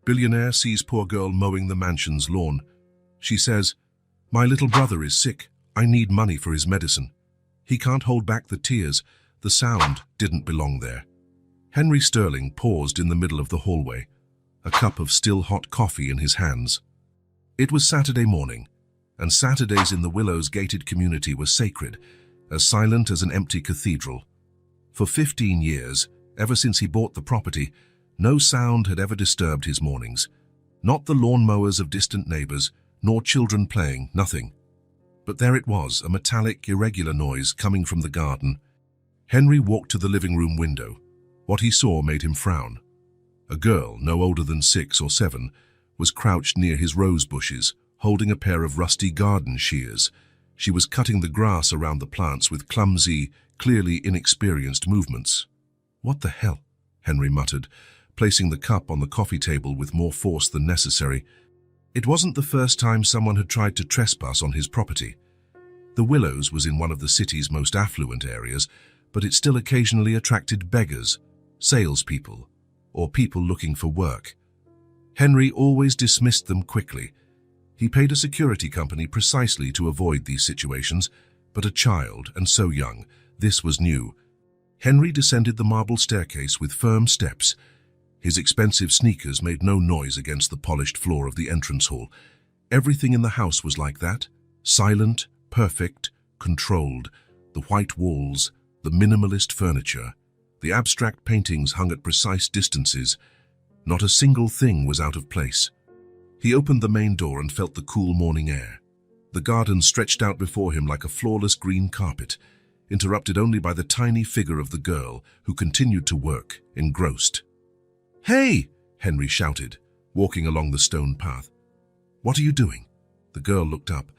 Billionaire sees poor girl mowing the mansion's lawn. She says, "My little brother is sick. I need money for his medicine." He can't hold back the tears. The sound didn't belong there. Henry Sterling paused in the middle of the hallway, a cup of still hot coffee in his hands. It was Saturday morning, and Saturdays in the Willows gated community were sacred, as silent as an empty cathedral. For 15 years, ever since he bought the property, no sound had ever disturbed his mornings. Not the lawnmowers of distant neighbors, nor children playing, nothing. But there it was, a metallic, irregular noise coming from the garden. Henry walked to the living room window. What he saw made him frown. A girl, no older than 6 or 7, was crouched near his rose bushes, holding a pair of rusty garden shears. She was cutting the grass around the plants with clumsy, clearly inexperienced movements. "What the hell?" Henry muttered, placing the cup on the coffee table with more force than necessary. It wasn't the first time someone had tried to trespass on his property. The Willows was in one of the city's most affluent areas, but it still occasionally attracted beggars, salespeople, or people looking for work. Henry always dismissed them quickly. He paid a security company precisely to avoid these situations, but a child, and so young, this was new. Henry descended the marble staircase with firm steps. His expensive sneakers made no noise against the polished floor of the entrance hall. Everything in the house was like that, silent, perfect, controlled. The white walls, the minimalist furniture, the abstract paintings hung at precise distances. Not a single thing was out of place. He opened the main door and felt the cool morning air. The garden stretched out before him like a flawless green carpet, interrupted only by the tiny figure of the girl who continued to work, engrossed. "Hey!" Henry shouted, walking along the stone path. "What are you doing?" The girl looked up.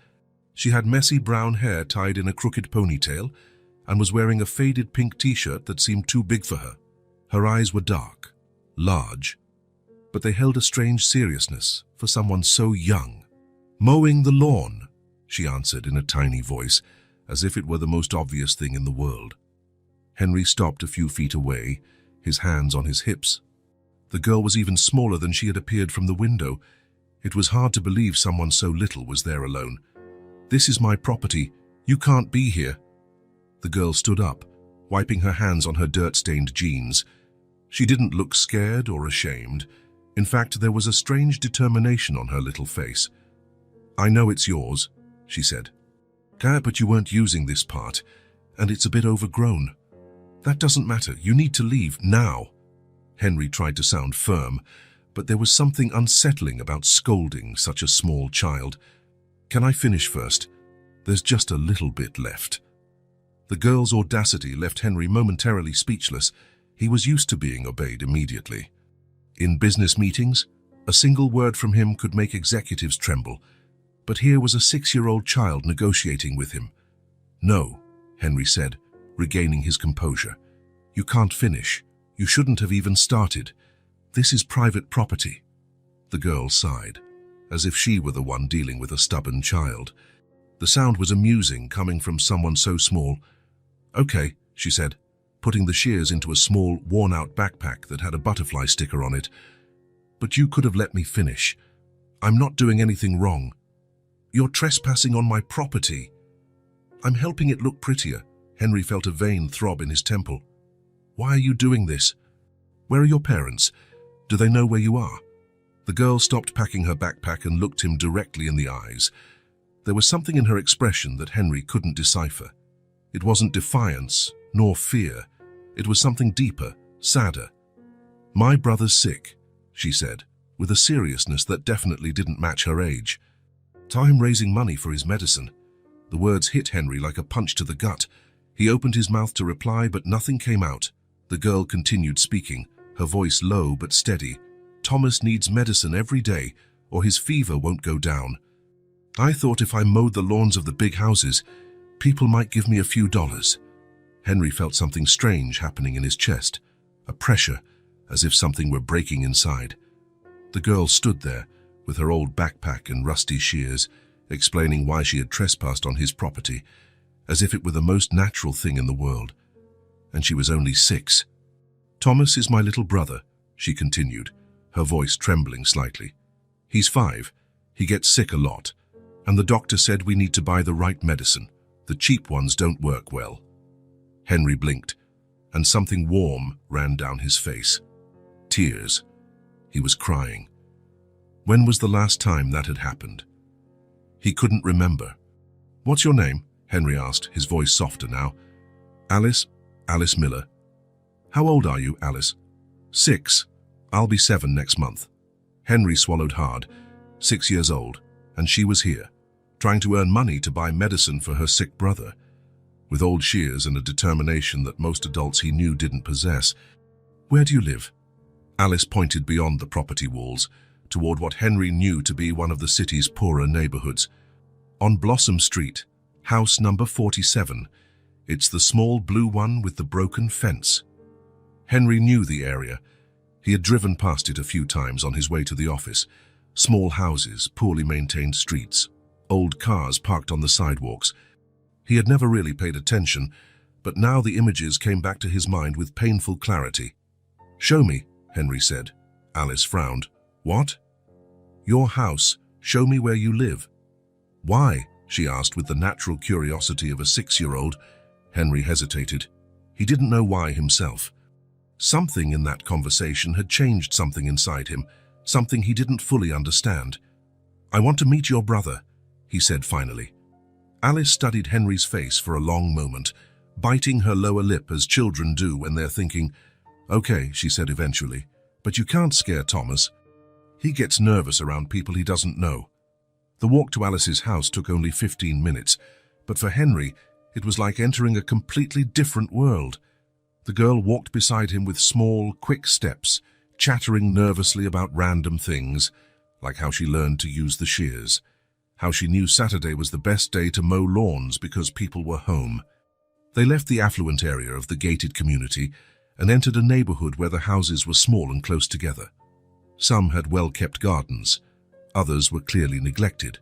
She had messy brown hair tied in a crooked ponytail and was wearing a faded pink t-shirt that seemed too big for her. Her eyes were dark, large, but they held a strange seriousness for someone so young. "Mowing the lawn," she answered in a tiny voice, as if it were the most obvious thing in the world. Henry stopped a few feet away, his hands on his hips. The girl was even smaller than she had appeared from the window. It was hard to believe someone so little was there alone. "This is my property. You can't be here." The girl stood up, wiping her hands on her dirt-stained jeans. She didn't look scared or ashamed. In fact, there was a strange determination on her little face. "I know it's yours," she said. "But you weren't using this part, and it's a bit overgrown." "That doesn't matter. You need to leave now." Henry tried to sound firm, but there was something unsettling about scolding such a small child. "Can I finish first? There's just a little bit left." The girl's audacity left Henry momentarily speechless. He was used to being obeyed immediately. In business meetings, a single word from him could make executives tremble. But here was a 6-year-old child negotiating with him. "No," Henry said, regaining his composure. "You can't finish. You shouldn't have even started. This is private property." The girl sighed, as if she were the one dealing with a stubborn child. The sound was amusing, coming from someone so small. "Okay," she said, putting the shears into a small, worn-out backpack that had a butterfly sticker on it. "But you could have let me finish. I'm not doing anything wrong. You're trespassing on my property." "I'm helping it look prettier." Henry felt a vein throb in his temple. "Why are you doing this? Where are your parents? Do they know where you are?" The girl stopped packing her backpack and looked him directly in the eyes. There was something in her expression that Henry couldn't decipher. It wasn't defiance, nor fear. It was something deeper, sadder. "My brother's sick," she said, with a seriousness that definitely didn't match her age. "Time raising money for his medicine." The words hit Henry like a punch to the gut. He opened his mouth to reply, but nothing came out. The girl continued speaking, her voice low but steady. "Thomas needs medicine every day, or his fever won't go down. I thought if I mowed the lawns of the big houses, people might give me a few dollars." Henry felt something strange happening in his chest, a pressure, as if something were breaking inside. The girl stood there, with her old backpack and rusty shears, explaining why she had trespassed on his property, as if it were the most natural thing in the world. And she was only 6. "Thomas is my little brother," she continued, her voice trembling slightly. "He's 5. He gets sick a lot. And the doctor said we need to buy the right medicine. The cheap ones don't work well." Henry blinked, and something warm ran down his face. Tears. He was crying. When was the last time that had happened? He couldn't remember. "What's your name?" Henry asked, his voice softer now. "Alice. Alice Miller." "How old are you, Alice?" 6. I'll be 7 next month." Henry swallowed hard. 6 years old, and she was here, trying to earn money to buy medicine for her sick brother, with old shears and a determination that most adults he knew didn't possess. "Where do you live?" Alice pointed beyond the property walls, toward what Henry knew to be one of the city's poorer neighborhoods. "On Blossom Street, house number 47. It's the small blue one with the broken fence." Henry knew the area. He had driven past it a few times on his way to the office. Small houses, poorly maintained streets, old cars parked on the sidewalks. He had never really paid attention, but now the images came back to his mind with painful clarity. "Show me," Henry said. Alice frowned. "What?" "Your house. Show me where you live." "Why?" she asked with the natural curiosity of a 6-year-old. Henry hesitated. He didn't know why himself. Something in that conversation had changed something inside him, something he didn't fully understand. "I want to meet your brother," he said finally. Alice studied Henry's face for a long moment, biting her lower lip as children do when they're thinking. "Okay," she said eventually, "but you can't scare Thomas. He gets nervous around people he doesn't know." The walk to Alice's house took only 15 minutes, but for Henry, it was like entering a completely different world. The girl walked beside him with small, quick steps, chattering nervously about random things, like how she learned to use the shears, how she knew Saturday was the best day to mow lawns because people were home. They left the affluent area of the gated community and entered a neighborhood where the houses were small and close together. Some had well-kept gardens, others were clearly neglected.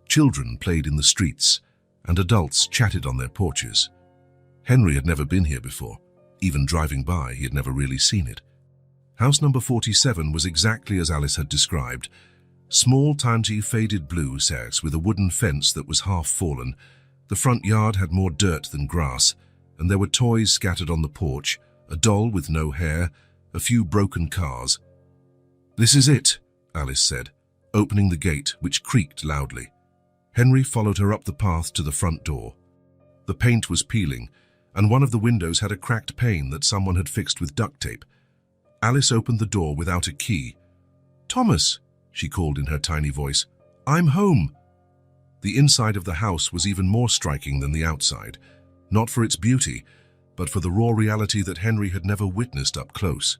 Children played in the streets, and adults chatted on their porches. Henry had never been here before. Even driving by, he had never really seen it. House number 47 was exactly as Alice had described. Small, tiny, faded blue house with a wooden fence that was half fallen. The front yard had more dirt than grass, and there were toys scattered on the porch, a doll with no hair, a few broken cars. "This is it," Alice said, opening the gate, which creaked loudly. Henry followed her up the path to the front door. The paint was peeling, and one of the windows had a cracked pane that someone had fixed with duct tape. Alice opened the door without a key. "Thomas," she called in her tiny voice, "I'm home." The inside of the house was even more striking than the outside, not for its beauty, but for the raw reality that Henry had never witnessed up close.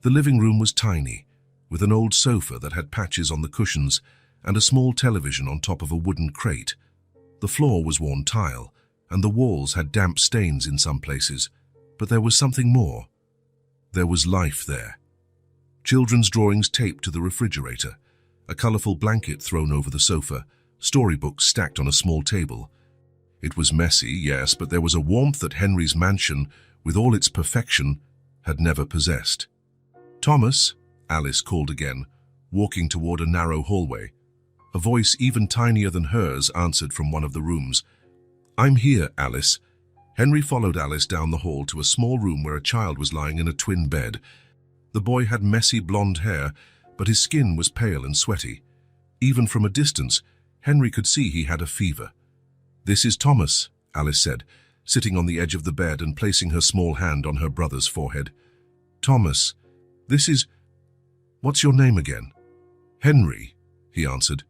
The living room was tiny, with an old sofa that had patches on the cushions and a small television on top of a wooden crate. The floor was worn tile, and the walls had damp stains in some places, but there was something more. There was life there. Children's drawings taped to the refrigerator, a colorful blanket thrown over the sofa, storybooks stacked on a small table. It was messy, yes, but there was a warmth that Henry's mansion, with all its perfection, had never possessed. "Thomas," Alice called again, walking toward a narrow hallway. A voice even tinier than hers answered from one of the rooms. "I'm here, Alice." Henry followed Alice down the hall to a small room where a child was lying in a twin bed. The boy had messy blonde hair, but his skin was pale and sweaty. Even from a distance, Henry could see he had a fever. "This is Thomas," Alice said, sitting on the edge of the bed and placing her small hand on her brother's forehead. "Thomas, this is... What's your name again?" "Henry," he answered,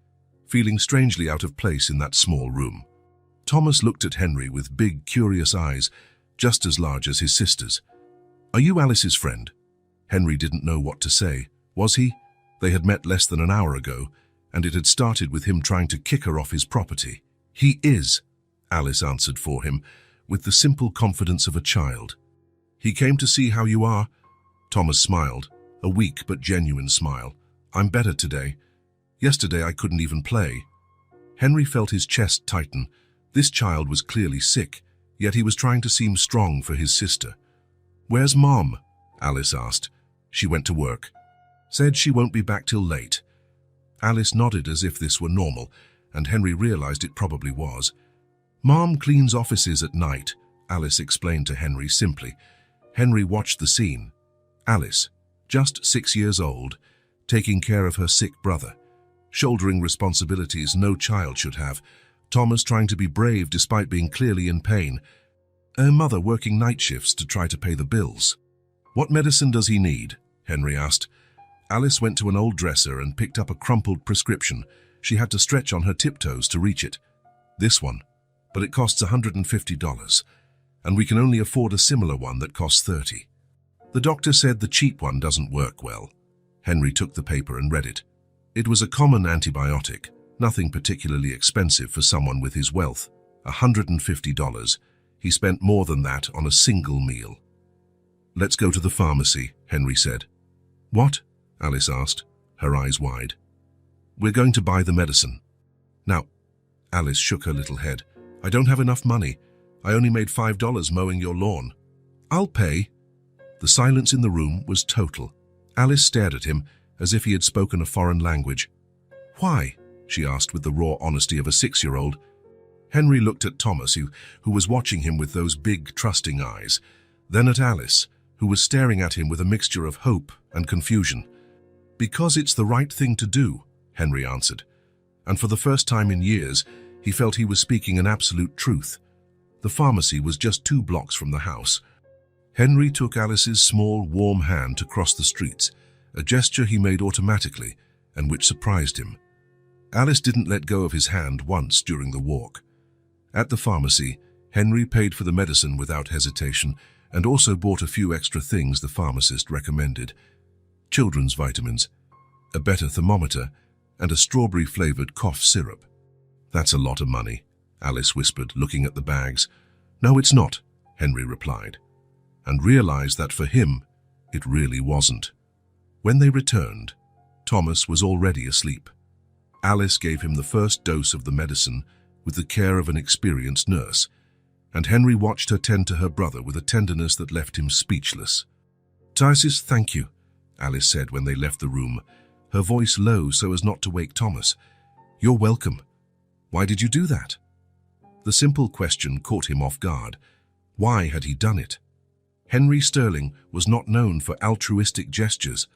feeling strangely out of place in that small room. Thomas looked at Henry with big, curious eyes, just as large as his sister's. "Are you Alice's friend?" Henry didn't know what to say. Was he? They had met less than an hour ago, and it had started with him trying to kick her off his property. "He is," Alice answered for him, with the simple confidence of a child. "He came to see how you are." Thomas smiled, a weak but genuine smile. "I'm better today. Yesterday I couldn't even play." Henry felt his chest tighten. This child was clearly sick, yet he was trying to seem strong for his sister. "Where's Mom?" Alice asked. "She went to work." Said she won't be back till late. Alice nodded as if this were normal, and Henry realized it probably was. Mom cleans offices at night, Alice explained to Henry simply. Henry watched the scene. Alice, just 6 years old, taking care of her sick brother, shouldering responsibilities no child should have, Thomas trying to be brave despite being clearly in pain, her mother working night shifts to try to pay the bills. "What medicine does he need?" Henry asked. Alice went to an old dresser and picked up a crumpled prescription. She had to stretch on her tiptoes to reach it. "This one, but it costs $150, and we can only afford a similar one that costs $30. The doctor said the cheap one doesn't work well." Henry took the paper and read it. It was a common antibiotic, nothing particularly expensive for someone with his wealth. $150. He spent more than that on a single meal. "Let's go to the pharmacy," Henry said. "What?" Alice asked, her eyes wide. "We're going to buy the medicine." "Now," Alice shook her little head, "I don't have enough money. I only made $5 mowing your lawn." "I'll pay." The silence in the room was total. Alice stared at him as if he had spoken a foreign language. "Why?" she asked with the raw honesty of a 6-year-old. Henry looked at Thomas, who was watching him with those big, trusting eyes, then at Alice, who was staring at him with a mixture of hope and confusion. "Because it's the right thing to do," Henry answered, and for the first time in years, he felt he was speaking an absolute truth. The pharmacy was just 2 blocks from the house. Henry took Alice's small, warm hand to cross the streets, a gesture he made automatically and which surprised him. Alice didn't let go of his hand once during the walk. At the pharmacy, Henry paid for the medicine without hesitation and also bought a few extra things the pharmacist recommended. Children's vitamins, a better thermometer, and a strawberry-flavored cough syrup. "That's a lot of money," Alice whispered, looking at the bags. "No, it's not," Henry replied, and realized that for him, it really wasn't. When they returned, Thomas was already asleep. Alice gave him the first dose of the medicine with the care of an experienced nurse, and Henry watched her tend to her brother with a tenderness that left him speechless. "Tysis, thank you," Alice said when they left the room, her voice low so as not to wake Thomas. "You're welcome. Why did you do that?" The simple question caught him off guard. Why had he done it? Henry Sterling was not known for altruistic gestures.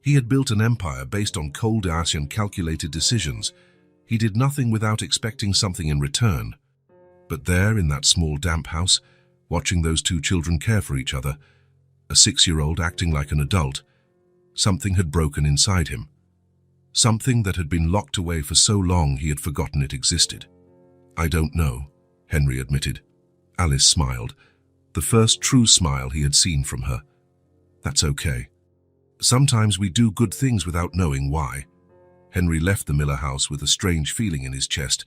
He had built an empire based on cold ash and calculated decisions. He did nothing without expecting something in return. But there, in that small damp house, watching those 2 children care for each other, a 6-year-old acting like an adult, something had broken inside him. Something that had been locked away for so long he had forgotten it existed. "I don't know," Henry admitted. Alice smiled, the first true smile he had seen from her. "That's okay. Sometimes we do good things without knowing why." Henry left the Miller house with a strange feeling in his chest.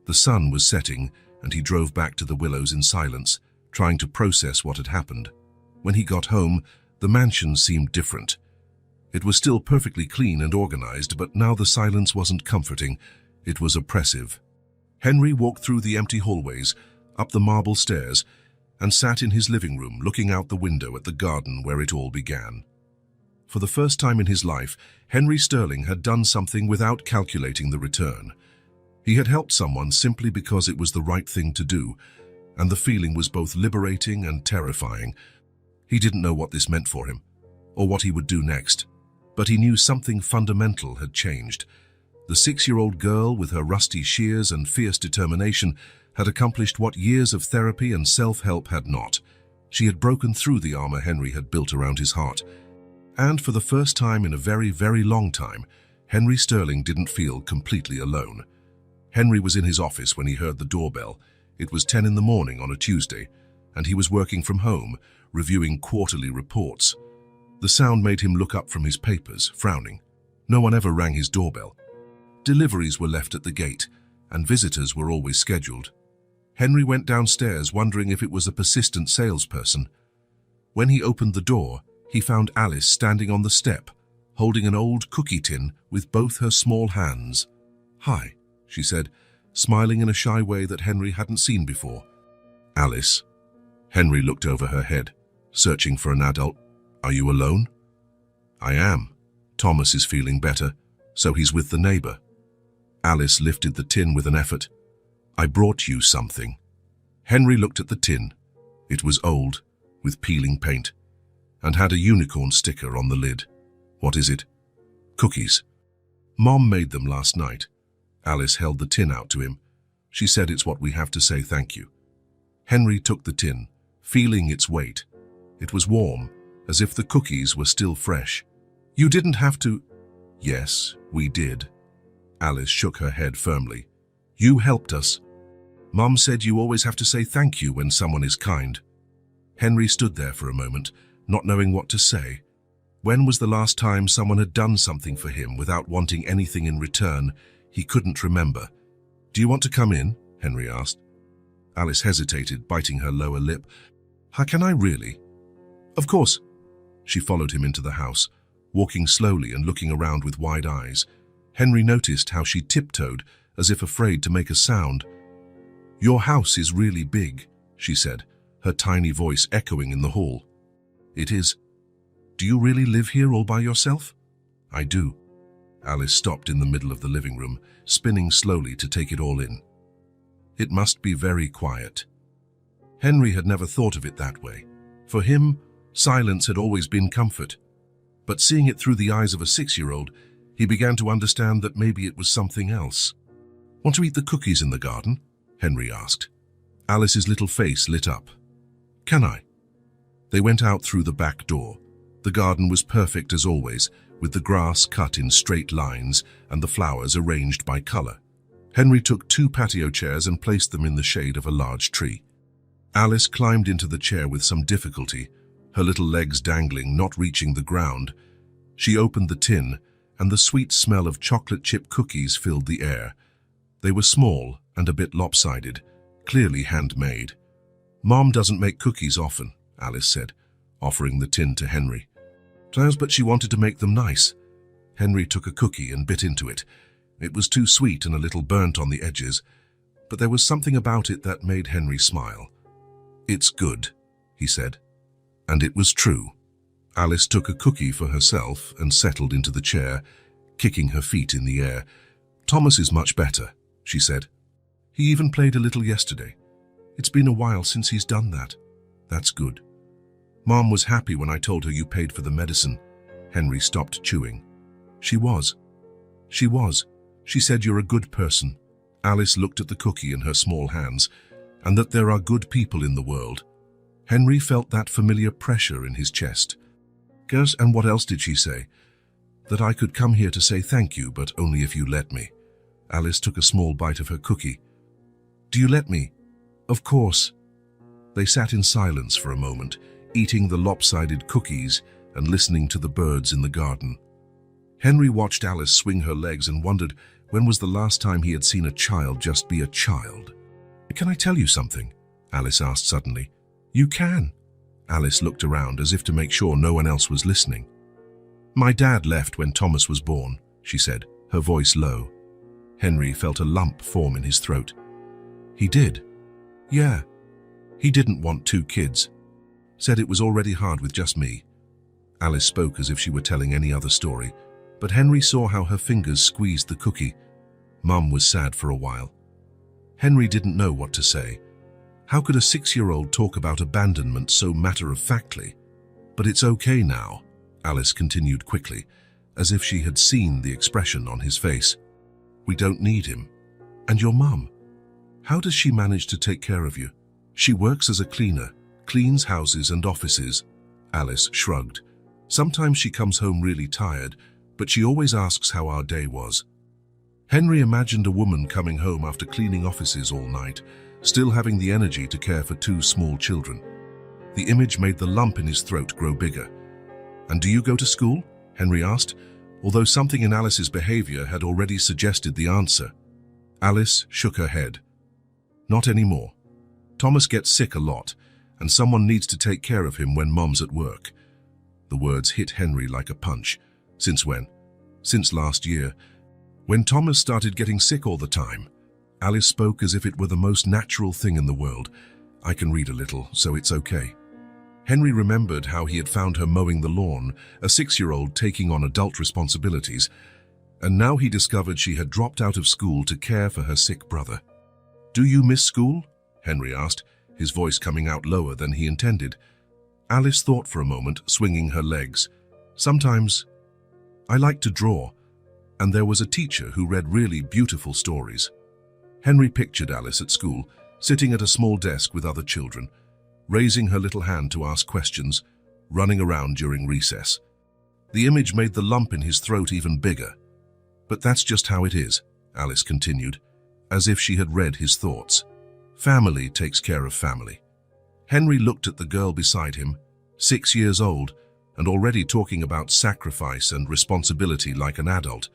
The sun was setting, and he drove back to the Willows in silence, trying to process what had happened. When he got home, the mansion seemed different. It was still perfectly clean and organized, but now the silence wasn't comforting, it was oppressive. Henry walked through the empty hallways, up the marble stairs, and sat in his living room looking out the window at the garden where it all began. For the first time in his life, Henry Sterling had done something without calculating the return. He had helped someone simply because it was the right thing to do, and the feeling was both liberating and terrifying. He didn't know what this meant for him, or what he would do next, but he knew something fundamental had changed. The 6-year-old girl, with her rusty shears and fierce determination, had accomplished what years of therapy and self-help had not. She had broken through the armor Henry had built around his heart. And for the first time in a very, very long time, Henry Sterling didn't feel completely alone. Henry was in his office when he heard the doorbell. It was 10 in the morning on a Tuesday, and he was working from home, reviewing quarterly reports. The sound made him look up from his papers, frowning. No one ever rang his doorbell. Deliveries were left at the gate, and visitors were always scheduled. Henry went downstairs wondering if it was a persistent salesperson. When he opened the door, he found Alice standing on the step, holding an old cookie tin with both her small hands. "Hi," she said, smiling in a shy way that Henry hadn't seen before. "Alice." Henry looked over her head, searching for an adult. "Are you alone?" "I am," Thomas is feeling better, so he's with the neighbor. Alice lifted the tin with an effort. I brought you something. Henry looked at the tin. It was old, with peeling paint, and had a unicorn sticker on the lid. What is it? Cookies. Mom made them last night. Alice held the tin out to him. She said it's what we have to say thank you. Henry took the tin, feeling its weight. It was warm, as if the cookies were still fresh. You didn't have to. Yes, we did. Alice shook her head firmly. You helped us. Mom said you always have to say thank you when someone is kind. Henry stood there for a moment, not knowing what to say. When was the last time someone had done something for him without wanting anything in return? He couldn't remember. Do you want to come in? Henry asked. Alice hesitated, biting her lower lip. How can I really? Of course. She followed him into the house, walking slowly and looking around with wide eyes. Henry noticed how she tiptoed, as if afraid to make a sound. Your house is really big, she said, her tiny voice echoing in the hall. It is. Do you really live here all by yourself? I do. Alice stopped in the middle of the living room, spinning slowly to take it all in. It must be very quiet. Henry had never thought of it that way. For him, silence had always been comfort. But seeing it through the eyes of a 6-year-old, he began to understand that maybe it was something else. Want to eat the cookies in the garden? Henry asked. Alice's little face lit up. Can I? They went out through the back door. The garden was perfect as always, with the grass cut in straight lines and the flowers arranged by color. Henry took 2 patio chairs and placed them in the shade of a large tree. Alice climbed into the chair with some difficulty, her little legs dangling, not reaching the ground. She opened the tin, and the sweet smell of chocolate chip cookies filled the air. They were small and a bit lopsided, clearly handmade. Mom doesn't make cookies often, Alice said, offering the tin to Henry. But she wanted to make them nice. Henry took a cookie and bit into it. It was too sweet and a little burnt on the edges, but there was something about it that made Henry smile. It's good, he said. And it was true. Alice took a cookie for herself and settled into the chair, kicking her feet in the air. Thomas is much better, she said. He even played a little yesterday. It's been a while since he's done that. That's good. Mom was happy when I told her you paid for the medicine. Henry stopped chewing. She was. She said you're a good person. Alice looked at the cookie in her small hands, and that there are good people in the world. Henry felt that familiar pressure in his chest. Girls, and what else did she say? That I could come here to say thank you, but only if you let me. Alice took a small bite of her cookie. Do you let me? Of course. They sat in silence for a moment, eating the lopsided cookies and listening to the birds in the garden. Henry watched Alice swing her legs and wondered when was the last time he had seen a child just be a child. Can I tell you something? Alice asked suddenly. You can. Alice looked around as if to make sure no one else was listening. My dad left when Thomas was born, she said, her voice low. Henry felt a lump form in his throat. He did? Yeah. He didn't want 2 kids. Said it was already hard with just me. Alice spoke as if she were telling any other story, but Henry saw how her fingers squeezed the cookie. Mum was sad for a while. Henry didn't know what to say. How could a 6-year-old talk about abandonment so matter-of-factly? But it's okay now, Alice continued quickly, as if she had seen the expression on his face. We don't need him. And your mum? How does she manage to take care of you? She works as a cleaner, cleans houses and offices. Alice shrugged. Sometimes she comes home really tired, but she always asks how our day was. Henry imagined a woman coming home after cleaning offices all night, still having the energy to care for 2 small children. The image made the lump in his throat grow bigger. And do you go to school? Henry asked, although something in Alice's behavior had already suggested the answer. Alice shook her head. Not anymore. Thomas gets sick a lot, and someone needs to take care of him when Mom's at work. The words hit Henry like a punch. Since when? Since last year. When Thomas started getting sick all the time. Alice spoke as if it were the most natural thing in the world. I can read a little, so it's okay. Henry remembered how he had found her mowing the lawn, a 6-year-old taking on adult responsibilities, and now he discovered she had dropped out of school to care for her sick brother. "Do you miss school?" Henry asked, his voice coming out lower than he intended. Alice thought for a moment, swinging her legs. "Sometimes. I like to draw, and there was a teacher who read really beautiful stories." Henry pictured Alice at school, sitting at a small desk with other children, raising her little hand to ask questions, running around during recess. The image made the lump in his throat even bigger. "But that's just how it is," Alice continued, as if she had read his thoughts. "Family takes care of family." Henry looked at the girl beside him, 6 years old, and already talking about sacrifice and responsibility like an adult.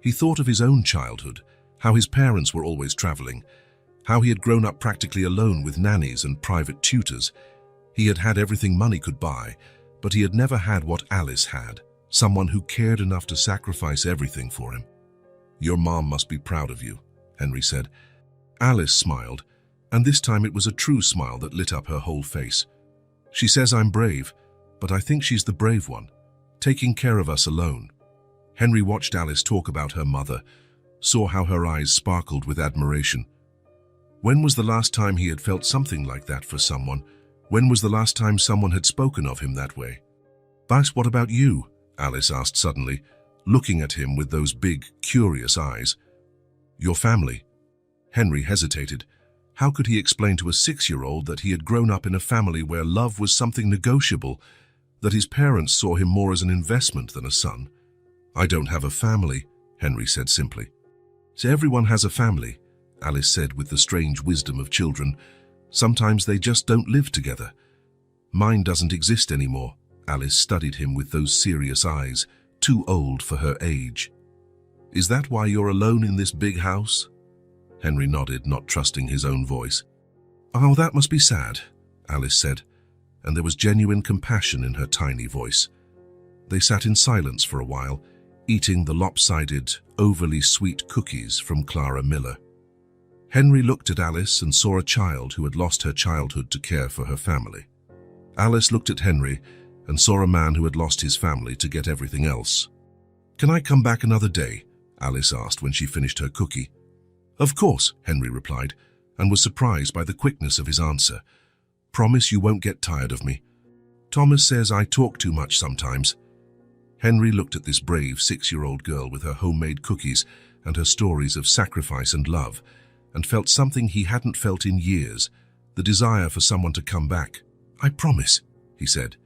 He thought of his own childhood, how his parents were always traveling, how he had grown up practically alone with nannies and private tutors. He had had everything money could buy, but he had never had what Alice had, someone who cared enough to sacrifice everything for him. "Your mom must be proud of you," Henry said. Alice smiled, and this time it was a true smile that lit up her whole face. "She says I'm brave, but I think she's the brave one, taking care of us alone." Henry watched Alice talk about her mother, saw how her eyes sparkled with admiration. When was the last time he had felt something like that for someone? When was the last time someone had spoken of him that way? "But what about you?" Alice asked suddenly, looking at him with those big, curious eyes. "Your family?" Henry hesitated. How could he explain to a 6-year-old that he had grown up in a family where love was something negotiable, that his parents saw him more as an investment than a son? "I don't have a family," Henry said simply. "So everyone has a family," Alice said with the strange wisdom of children. "Sometimes they just don't live together." "Mine doesn't exist anymore." Alice studied him with those serious eyes, too old for her age. "Is that why you're alone in this big house?" Henry nodded, not trusting his own voice. "Oh, that must be sad," Alice said, and there was genuine compassion in her tiny voice. They sat in silence for a while, eating the lopsided, overly sweet cookies from Clara Miller. Henry looked at Alice and saw a child who had lost her childhood to care for her family. Alice looked at Henry and saw a man who had lost his family to get everything else. "Can I come back another day?" Alice asked when she finished her cookie. "Of course," Henry replied, and was surprised by the quickness of his answer. "Promise you won't get tired of me. Thomas says I talk too much sometimes." Henry looked at this brave 6-year-old girl with her homemade cookies and her stories of sacrifice and love, and felt something he hadn't felt in years, the desire for someone to come back. "I promise," he said.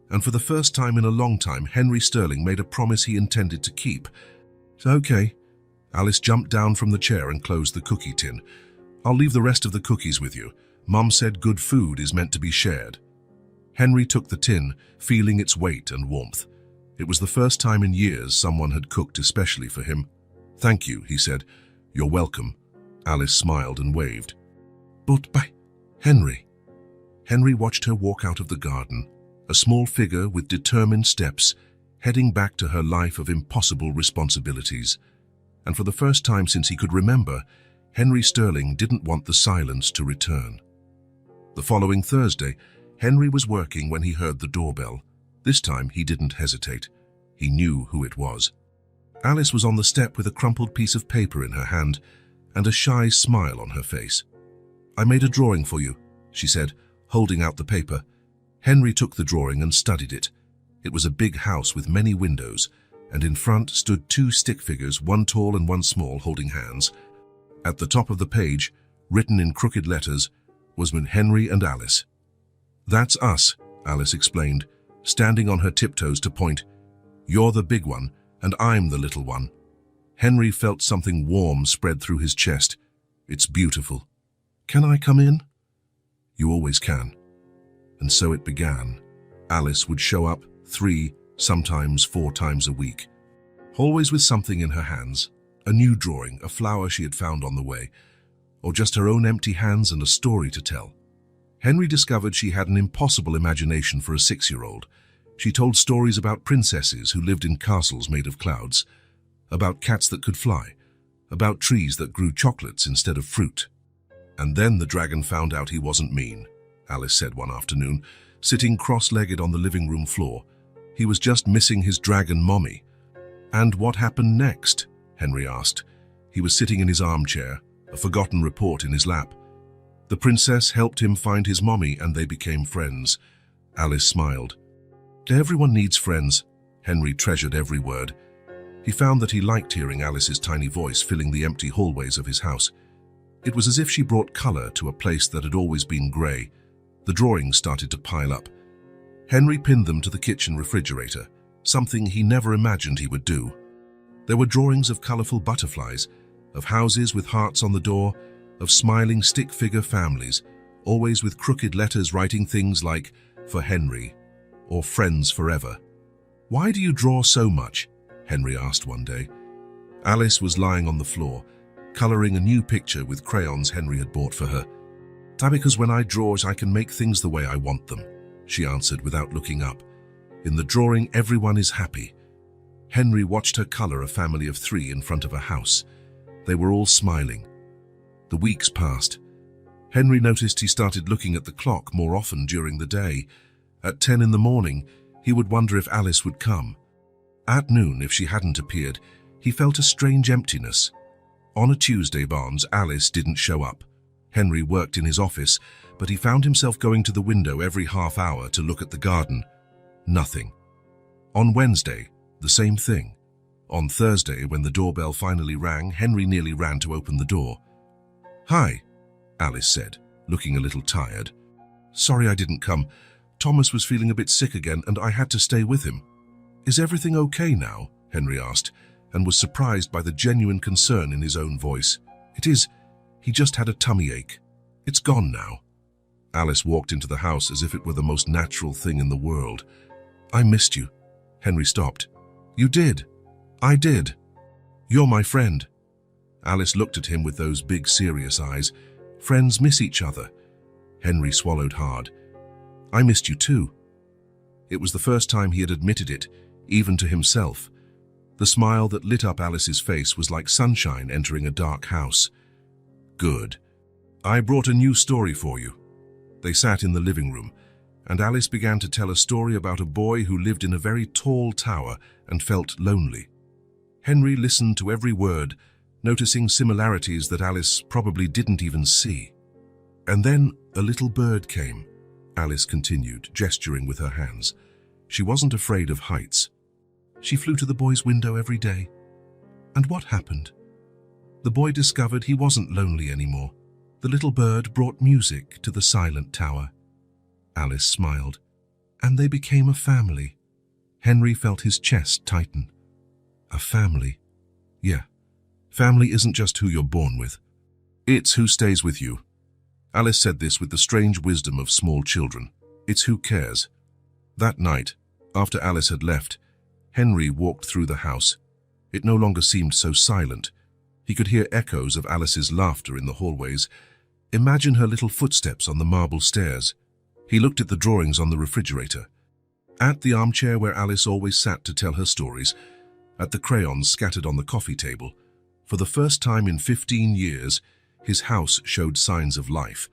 And for the first time in a long time, Henry Sterling made a promise he intended to keep. "Okay." Alice jumped down from the chair and closed the cookie tin. "I'll leave the rest of the cookies with you. Mum said good food is meant to be shared." Henry took the tin, feeling its weight and warmth. It was the first time in years someone had cooked especially for him. "Thank you," he said. "You're welcome." Alice smiled and waved. "But by Henry." Henry watched her walk out of the garden, a small figure with determined steps, heading back to her life of impossible responsibilities. And for the first time since he could remember, Henry Sterling didn't want the silence to return. The following Thursday, Henry was working when he heard the doorbell. This time he didn't hesitate. He knew who it was. Alice was on the step with a crumpled piece of paper in her hand and a shy smile on her face. "I made a drawing for you," she said, holding out the paper. Henry took the drawing and studied it. It was a big house with many windows, and in front stood 2 stick figures, one tall and one small, holding hands. At the top of the page, written in crooked letters, was Henry and Alice. "That's us," Alice explained, standing on her tiptoes to point. "You're the big one, and I'm the little one." Henry felt something warm spread through his chest. "It's beautiful. Can I come in?" "You always can." And so it began. Alice would show up 3, sometimes 4 times a week, always with something in her hands, a new drawing, a flower she had found on the way, or just her own empty hands and a story to tell. Henry discovered she had an impossible imagination for a 6-year-old. She told stories about princesses who lived in castles made of clouds, about cats that could fly, about trees that grew chocolates instead of fruit. "And then the dragon found out he wasn't mean," Alice said one afternoon, sitting cross-legged on the living room floor. He was just missing his dragon mommy. "And what happened next?" Henry asked. He was sitting in his armchair, a forgotten report in his lap. The princess helped him find his mommy and they became friends. Alice smiled. Everyone needs friends. Henry treasured every word. He found that he liked hearing Alice's tiny voice filling the empty hallways of his house. It was as if she brought color to a place that had always been grey. The drawings started to pile up. Henry pinned them to the kitchen refrigerator, something he never imagined he would do. There were drawings of colorful butterflies, of houses with hearts on the door, of smiling stick-figure families, always with crooked letters writing things like, "For Henry," or "Friends Forever." "Why do you draw so much?" Henry asked one day. Alice was lying on the floor, coloring a new picture with crayons Henry had bought for her. "Because when I draw, I can make things the way I want them," she answered without looking up. "In the drawing, everyone is happy." Henry watched her color a family of 3 in front of a house. They were all smiling. The weeks passed. Henry noticed he started looking at the clock more often during the day. At 10 in the morning, he would wonder if Alice would come. At noon, if she hadn't appeared, he felt a strange emptiness. On a Tuesday, Alice didn't show up. Henry worked in his office, but he found himself going to the window every half hour to look at the garden. Nothing. On Wednesday, the same thing. On Thursday, when the doorbell finally rang, Henry nearly ran to open the door. "Hi," Alice said, looking a little tired. "Sorry I didn't come. Thomas was feeling a bit sick again and I had to stay with him." "Is everything okay now?" Henry asked, and was surprised by the genuine concern in his own voice. "It is. He just had a tummy ache. It's gone now." Alice walked into the house as if it were the most natural thing in the world. "I missed you." Henry stopped. "You did?" "I did. You're my friend." Alice looked at him with those big, serious eyes. "Friends miss each other." Henry swallowed hard. "I missed you too." It was the first time he had admitted it, even to himself. The smile that lit up Alice's face was like sunshine entering a dark house. "Good. I brought a new story for you." They sat in the living room, and Alice began to tell a story about a boy who lived in a very tall tower and felt lonely. Henry listened to every word, noticing similarities that Alice probably didn't even see. "And then a little bird came," Alice continued, gesturing with her hands. She wasn't afraid of heights. "She flew to the boy's window every day. And what happened? The boy discovered he wasn't lonely anymore. The little bird brought music to the silent tower." Alice smiled. "And they became a family." Henry felt his chest tighten. "A family? Yeah. Family isn't just who you're born with. It's who stays with you." Alice said this with the strange wisdom of small children. It's who cares. That night, after Alice had left, Henry walked through the house. It no longer seemed so silent. He could hear echoes of Alice's laughter in the hallways. Imagine her little footsteps on the marble stairs. He looked at the drawings on the refrigerator. At the armchair where Alice always sat to tell her stories. At the crayons scattered on the coffee table. For the first time in 15 years, his house showed signs of life.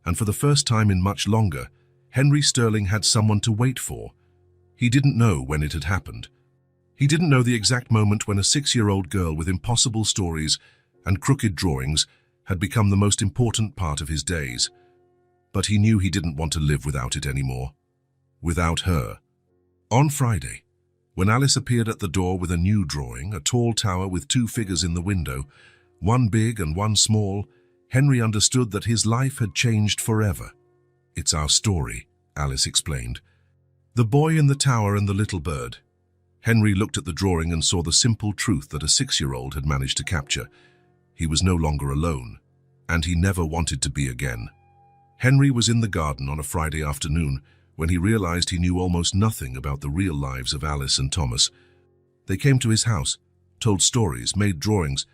And for the first time in much longer, Henry Sterling had someone to wait for. He didn't know when it had happened. He didn't know the exact moment when a 6-year-old girl with impossible stories and crooked drawings had become the most important part of his days. But he knew he didn't want to live without it anymore. Without her. On Friday, when Alice appeared at the door with a new drawing, a tall tower with 2 figures in the window, one big and one small, Henry understood that his life had changed forever. "It's our story," Alice explained. "The boy in the tower and the little bird." Henry looked at the drawing and saw the simple truth that a 6-year-old had managed to capture. He was no longer alone, and he never wanted to be again. Henry was in the garden on a Friday afternoon when he realized he knew almost nothing about the real lives of Alice and Thomas. They came to his house, told stories, made drawings,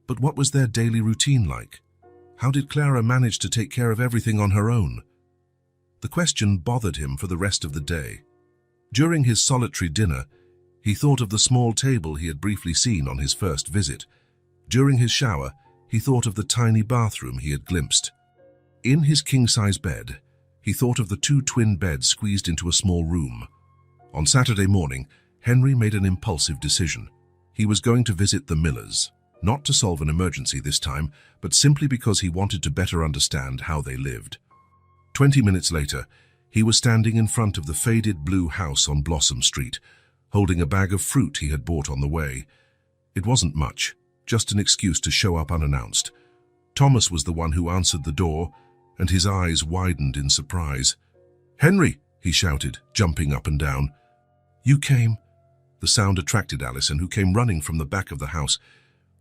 but what was their daily routine like? How did Clara manage to take care of everything on her own? The question bothered him for the rest of the day. During his solitary dinner, he thought of the small table he had briefly seen on his first visit. During his shower, he thought of the tiny bathroom he had glimpsed. In his king-size bed, He thought of the two twin beds squeezed into a small room. On Saturday morning, Henry made an impulsive decision. He was going to visit the Millers, not to solve an emergency this time, but simply because he wanted to better understand how they lived. 20 minutes later, he was standing in front of the faded blue house on Blossom Street, holding a bag of fruit he had bought on the way. It wasn't much, just an excuse to show up unannounced. Thomas was the one who answered the door, and his eyes widened in surprise. "Henry!" he shouted, jumping up and down. "You came?" The sound attracted Alison, who came running from the back of the house.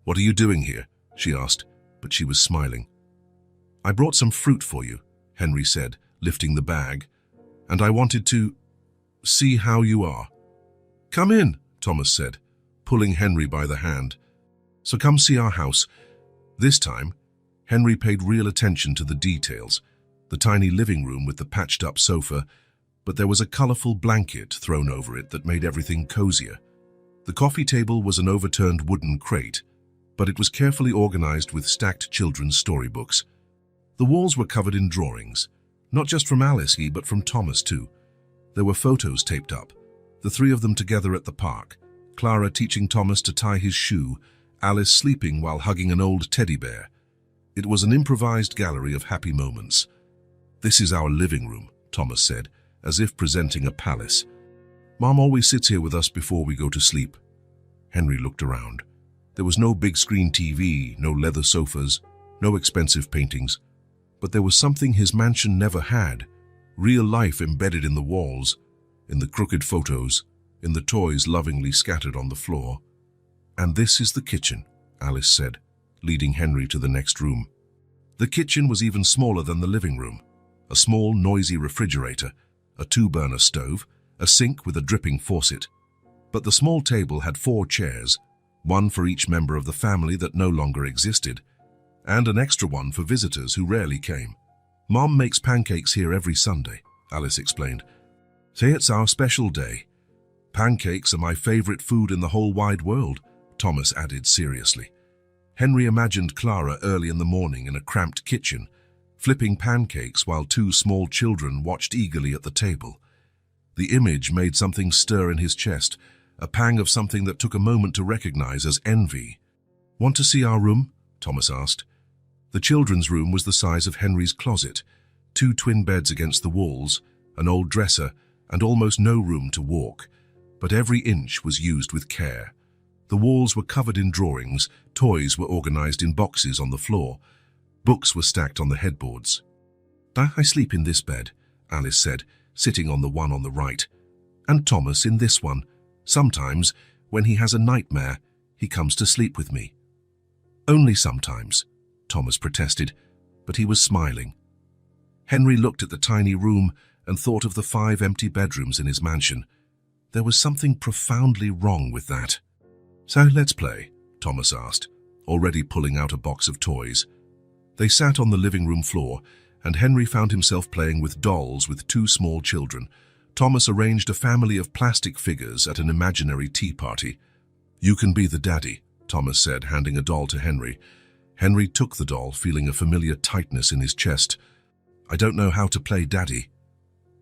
"What are you doing here?" she asked, but she was smiling. "I brought some fruit for you," Henry said, lifting the bag, "and I wanted to see how you are." "Come in," Thomas said, pulling Henry by the hand. "So come see our house." This time, Henry paid real attention to the details. The tiny living room with the patched-up sofa, but there was a colorful blanket thrown over it that made everything cozier. The coffee table was an overturned wooden crate, but it was carefully organized with stacked children's storybooks. The walls were covered in drawings, not just from Alice, but from Thomas too. There were photos taped up, the three of them together at the park, Clara teaching Thomas to tie his shoe, Alice sleeping while hugging an old teddy bear. It was an improvised gallery of happy moments. "This is our living room," Thomas said, as if presenting a palace. "Mom always sits here with us before we go to sleep." Henry looked around. There was no big screen TV, no leather sofas, no expensive paintings. But there was something his mansion never had, real life embedded in the walls, in the crooked photos, in the toys lovingly scattered on the floor. "And this is the kitchen," Alice said, leading Henry to the next room. The kitchen was even smaller than the living room. A small, noisy refrigerator, a two-burner stove, a sink with a dripping faucet. But the small table had 4 chairs, one for each member of the family that no longer existed, and an extra one for visitors who rarely came. "Mom makes pancakes here every Sunday," Alice explained. "Say it's our special day." "Pancakes are my favorite food in the whole wide world," Thomas added seriously. Henry imagined Clara early in the morning in a cramped kitchen, flipping pancakes while 2 small children watched eagerly at the table. The image made something stir in his chest, a pang of something that took a moment to recognize as envy. "Want to see our room?" Thomas asked. The children's room was the size of Henry's closet, 2 twin beds against the walls, an old dresser, and almost no room to walk. But every inch was used with care. The walls were covered in drawings, toys were organized in boxes on the floor, books were stacked on the headboards. "I sleep in this bed," Alice said, sitting on the one on the right, "and Thomas in this one. Sometimes, when he has a nightmare, he comes to sleep with me." "Only sometimes," Thomas protested, but he was smiling. Henry looked at the tiny room and thought of the 5 empty bedrooms in his mansion. There was something profoundly wrong with that. "So let's play," Thomas asked, already pulling out a box of toys. They sat on the living room floor, and Henry found himself playing with dolls with 2 small children. Thomas arranged a family of plastic figures at an imaginary tea party. "You can be the daddy," Thomas said, handing a doll to Henry. Henry took the doll, feeling a familiar tightness in his chest. "I don't know how to play daddy."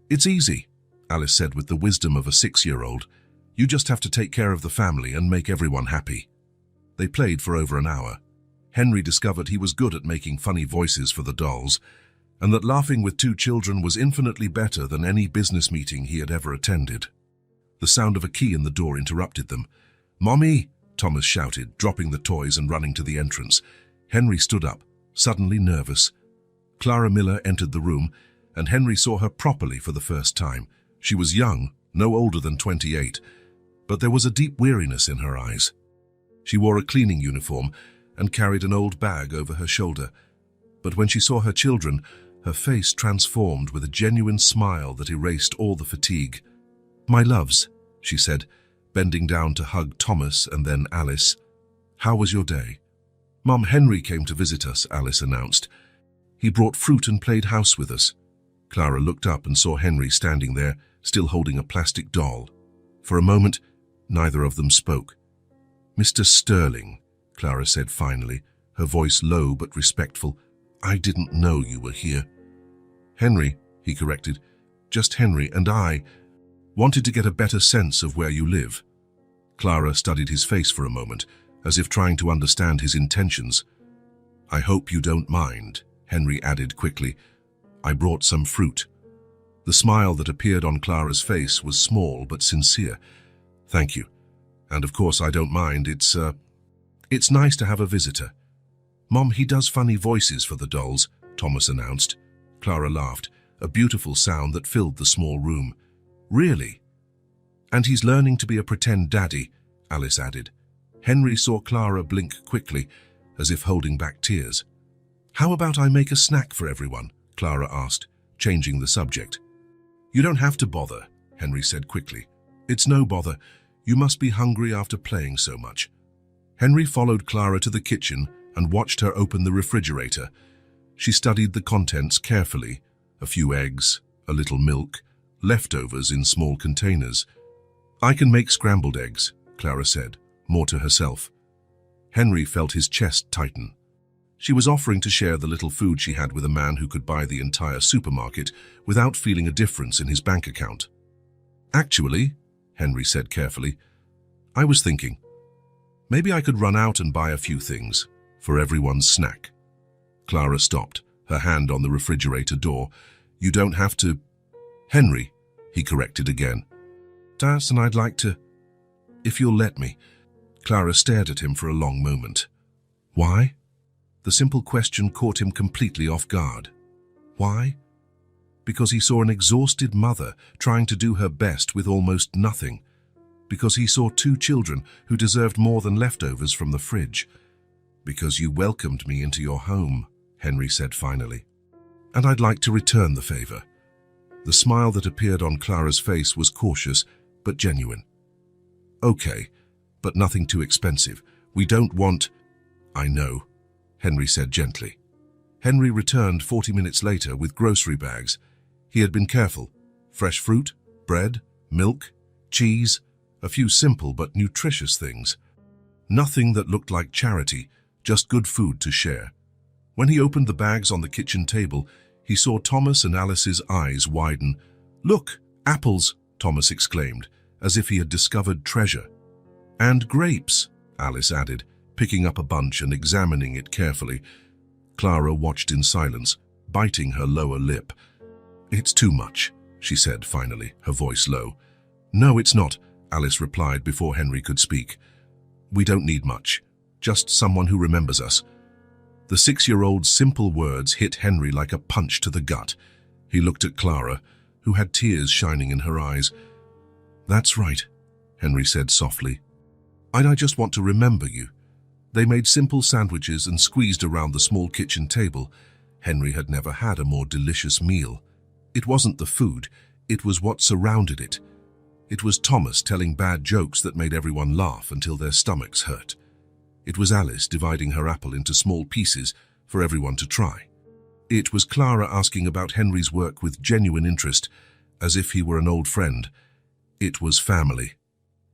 "It's easy," Alice said with the wisdom of a 6-year-old. "You just have to take care of the family and make everyone happy." They played for over an hour. Henry discovered he was good at making funny voices for the dolls, and that laughing with 2 children was infinitely better than any business meeting he had ever attended. The sound of a key in the door interrupted them. "Mommy!" Thomas shouted, dropping the toys and running to the entrance. Henry stood up, suddenly nervous. Clara Miller entered the room, and Henry saw her properly for the first time. She was young, no older than 28, but there was a deep weariness in her eyes. She wore a cleaning uniform and carried an old bag over her shoulder. But when she saw her children, her face transformed with a genuine smile that erased all the fatigue. "My loves," she said, bending down to hug Thomas and then Alice. "How was your day?" "Mom, Henry came to visit us," Alice announced. "He brought fruit and played house with us." Clara looked up and saw Henry standing there, still holding a plastic doll. For a moment, neither of them spoke. "Mr. Sterling," Clara said finally, her voice low but respectful, "I didn't know you were here." "Henry," he corrected. Just Henry and I wanted to get a better sense of where you live. Clara studied his face for a moment, as if trying to understand his intentions. I hope you don't mind, Henry added quickly. I brought some fruit. The smile that appeared on Clara's face was small but sincere. Thank you. And of course I don't mind. It's nice to have a visitor. Mom, he does funny voices for the dolls, Thomas announced. Clara laughed, a beautiful sound that filled the small room. Really? And he's learning to be a pretend daddy, Alice added. Henry saw Clara blink quickly, as if holding back tears. How about I make a snack for everyone? Clara asked, changing the subject. You don't have to bother, Henry said quickly. It's no bother. You must be hungry after playing so much. Henry followed Clara to the kitchen and watched her open the refrigerator. She studied the contents carefully. A few eggs, a little milk, leftovers in small containers. I can make scrambled eggs, Clara said, more to herself. Henry felt his chest tighten. She was offering to share the little food she had with a man who could buy the entire supermarket without feeling a difference in his bank account. Actually, Henry said carefully, I was thinking, maybe I could run out and buy a few things for everyone's snack. Clara stopped, her hand on the refrigerator door. You don't have to... Henry, he corrected again. Das, and I'd like to... If you'll let me. Clara stared at him for a long moment. Why? The simple question caught him completely off guard. Why? Because he saw an exhausted mother trying to do her best with almost nothing. Because he saw two children who deserved more than leftovers from the fridge. Because you welcomed me into your home, Henry said finally. And I'd like to return the favor. The smile that appeared on Clara's face was cautious, but genuine. Okay, but nothing too expensive. We don't want... I know, Henry said gently. Henry returned 40 minutes later with grocery bags. He had been careful. Fresh fruit, bread, milk, cheese, a few simple but nutritious things. Nothing that looked like charity, just good food to share. When he opened the bags on the kitchen table, he saw Thomas and Alice's eyes widen. Look, apples, Thomas exclaimed, as if he had discovered treasure. And grapes, Alice added, picking up a bunch and examining it carefully. Clara watched in silence, biting her lower lip. It's too much, she said finally, her voice low. No, it's not, Alice replied before Henry could speak. We don't need much, just someone who remembers us. The 6-year-old's simple words hit Henry like a punch to the gut. He looked at Clara, who had tears shining in her eyes. That's right, Henry said softly. I just want to remember you. They made simple sandwiches and squeezed around the small kitchen table. Henry had never had a more delicious meal. It wasn't the food, it was what surrounded it. It was Thomas telling bad jokes that made everyone laugh until their stomachs hurt. It was Alice dividing her apple into small pieces for everyone to try. It was Clara asking about Henry's work with genuine interest, as if he were an old friend. It was family.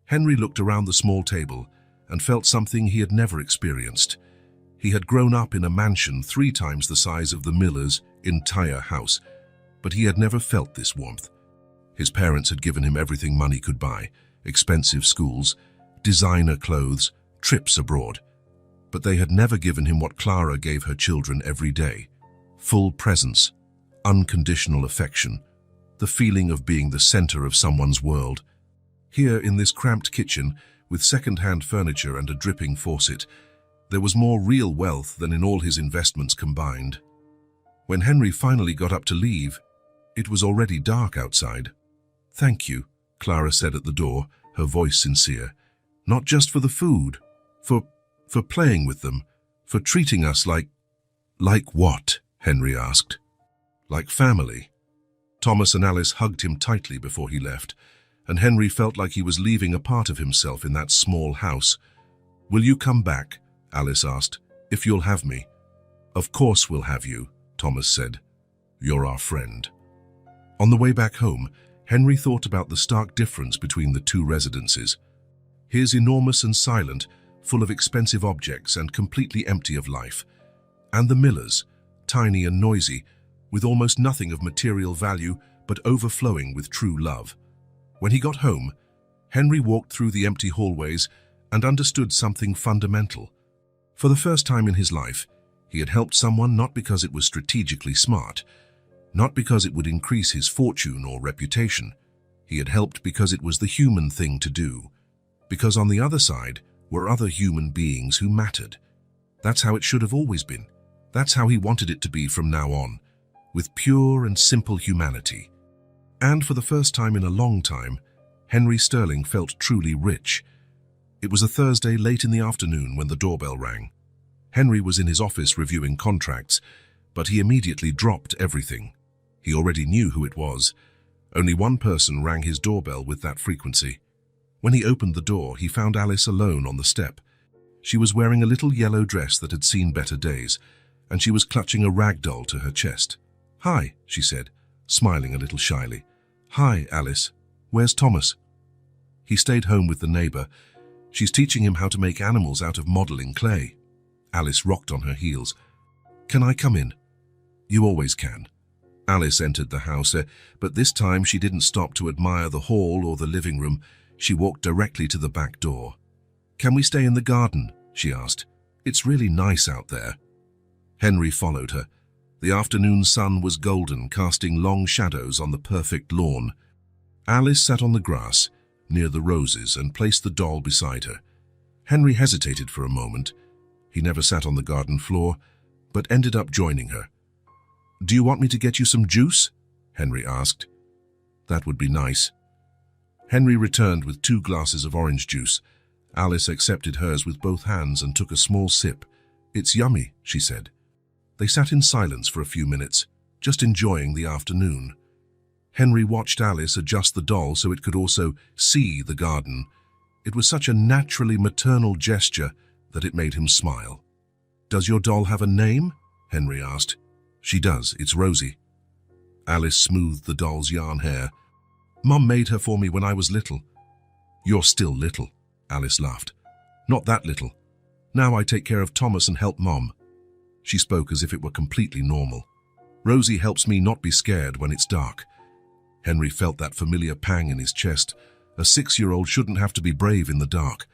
Henry looked around the small table and felt something he had never experienced. He had grown up in a mansion 3 times the size of the miller's entire house, but he had never felt this warmth. His parents had given him everything money could buy, expensive schools, designer clothes, trips abroad. But they had never given him what Clara gave her children every day. Full presence, unconditional affection, the feeling of being the center of someone's world. Here in this cramped kitchen, with second-hand furniture and a dripping faucet, there was more real wealth than in all his investments combined. When Henry finally got up to leave, it was already dark outside. Thank you, Clara said at the door, her voice sincere. Not just for the food, for playing with them, for treating us like... Like what? Henry asked. Like family. Thomas and Alice hugged him tightly before he left, and Henry felt like he was leaving a part of himself in that small house. Will you come back? Alice asked. If you'll have me. Of course we'll have you, Thomas said. You're our friend. On the way back home, Henry thought about the stark difference between the 2 residences. His enormous and silent, full of expensive objects and completely empty of life. And the miller's, tiny and noisy, with almost nothing of material value but overflowing with true love. When he got home, Henry walked through the empty hallways and understood something fundamental. For the first time in his life, he had helped someone not because it was strategically smart, not because it would increase his fortune or reputation. He had helped because it was the human thing to do, because on the other side were other human beings who mattered. That's how it should have always been. That's how he wanted it to be from now on, with pure and simple humanity. And for the first time in a long time, Henry Sterling felt truly rich. It was a Thursday late in the afternoon when the doorbell rang. Henry was in his office reviewing contracts, but he immediately dropped everything. He already knew who it was. Only one person rang his doorbell with that frequency. When he opened the door, he found Alice alone on the step. She was wearing a little yellow dress that had seen better days, and she was clutching a rag doll to her chest. "Hi," she said, smiling a little shyly. "Hi, Alice. Where's Thomas?" "He stayed home with the neighbor. She's teaching him how to make animals out of modeling clay." Alice rocked on her heels. "Can I come in?" "You always can." Alice entered the house, but this time she didn't stop to admire the hall or the living room. She walked directly to the back door. "Can we stay in the garden?" she asked. "It's really nice out there." Henry followed her. The afternoon sun was golden, casting long shadows on the perfect lawn. Alice sat on the grass, near the roses, and placed the doll beside her. Henry hesitated for a moment. He never sat on the garden floor, but ended up joining her. "Do you want me to get you some juice?" Henry asked. "That would be nice." Henry returned with 2 glasses of orange juice. Alice accepted hers with both hands and took a small sip. "It's yummy," she said. They sat in silence for a few minutes, just enjoying the afternoon. Henry watched Alice adjust the doll so it could also see the garden. It was such a naturally maternal gesture that it made him smile. "Does your doll have a name?" Henry asked. "She does. It's Rosie." Alice smoothed the doll's yarn hair. "Mom made her for me when I was little." "You're still little," Alice laughed. "Not that little. Now I take care of Thomas and help Mom." She spoke as if it were completely normal. "Rosie helps me not be scared when it's dark." Henry felt that familiar pang in his chest. A 6-year-old shouldn't have to be brave in the dark.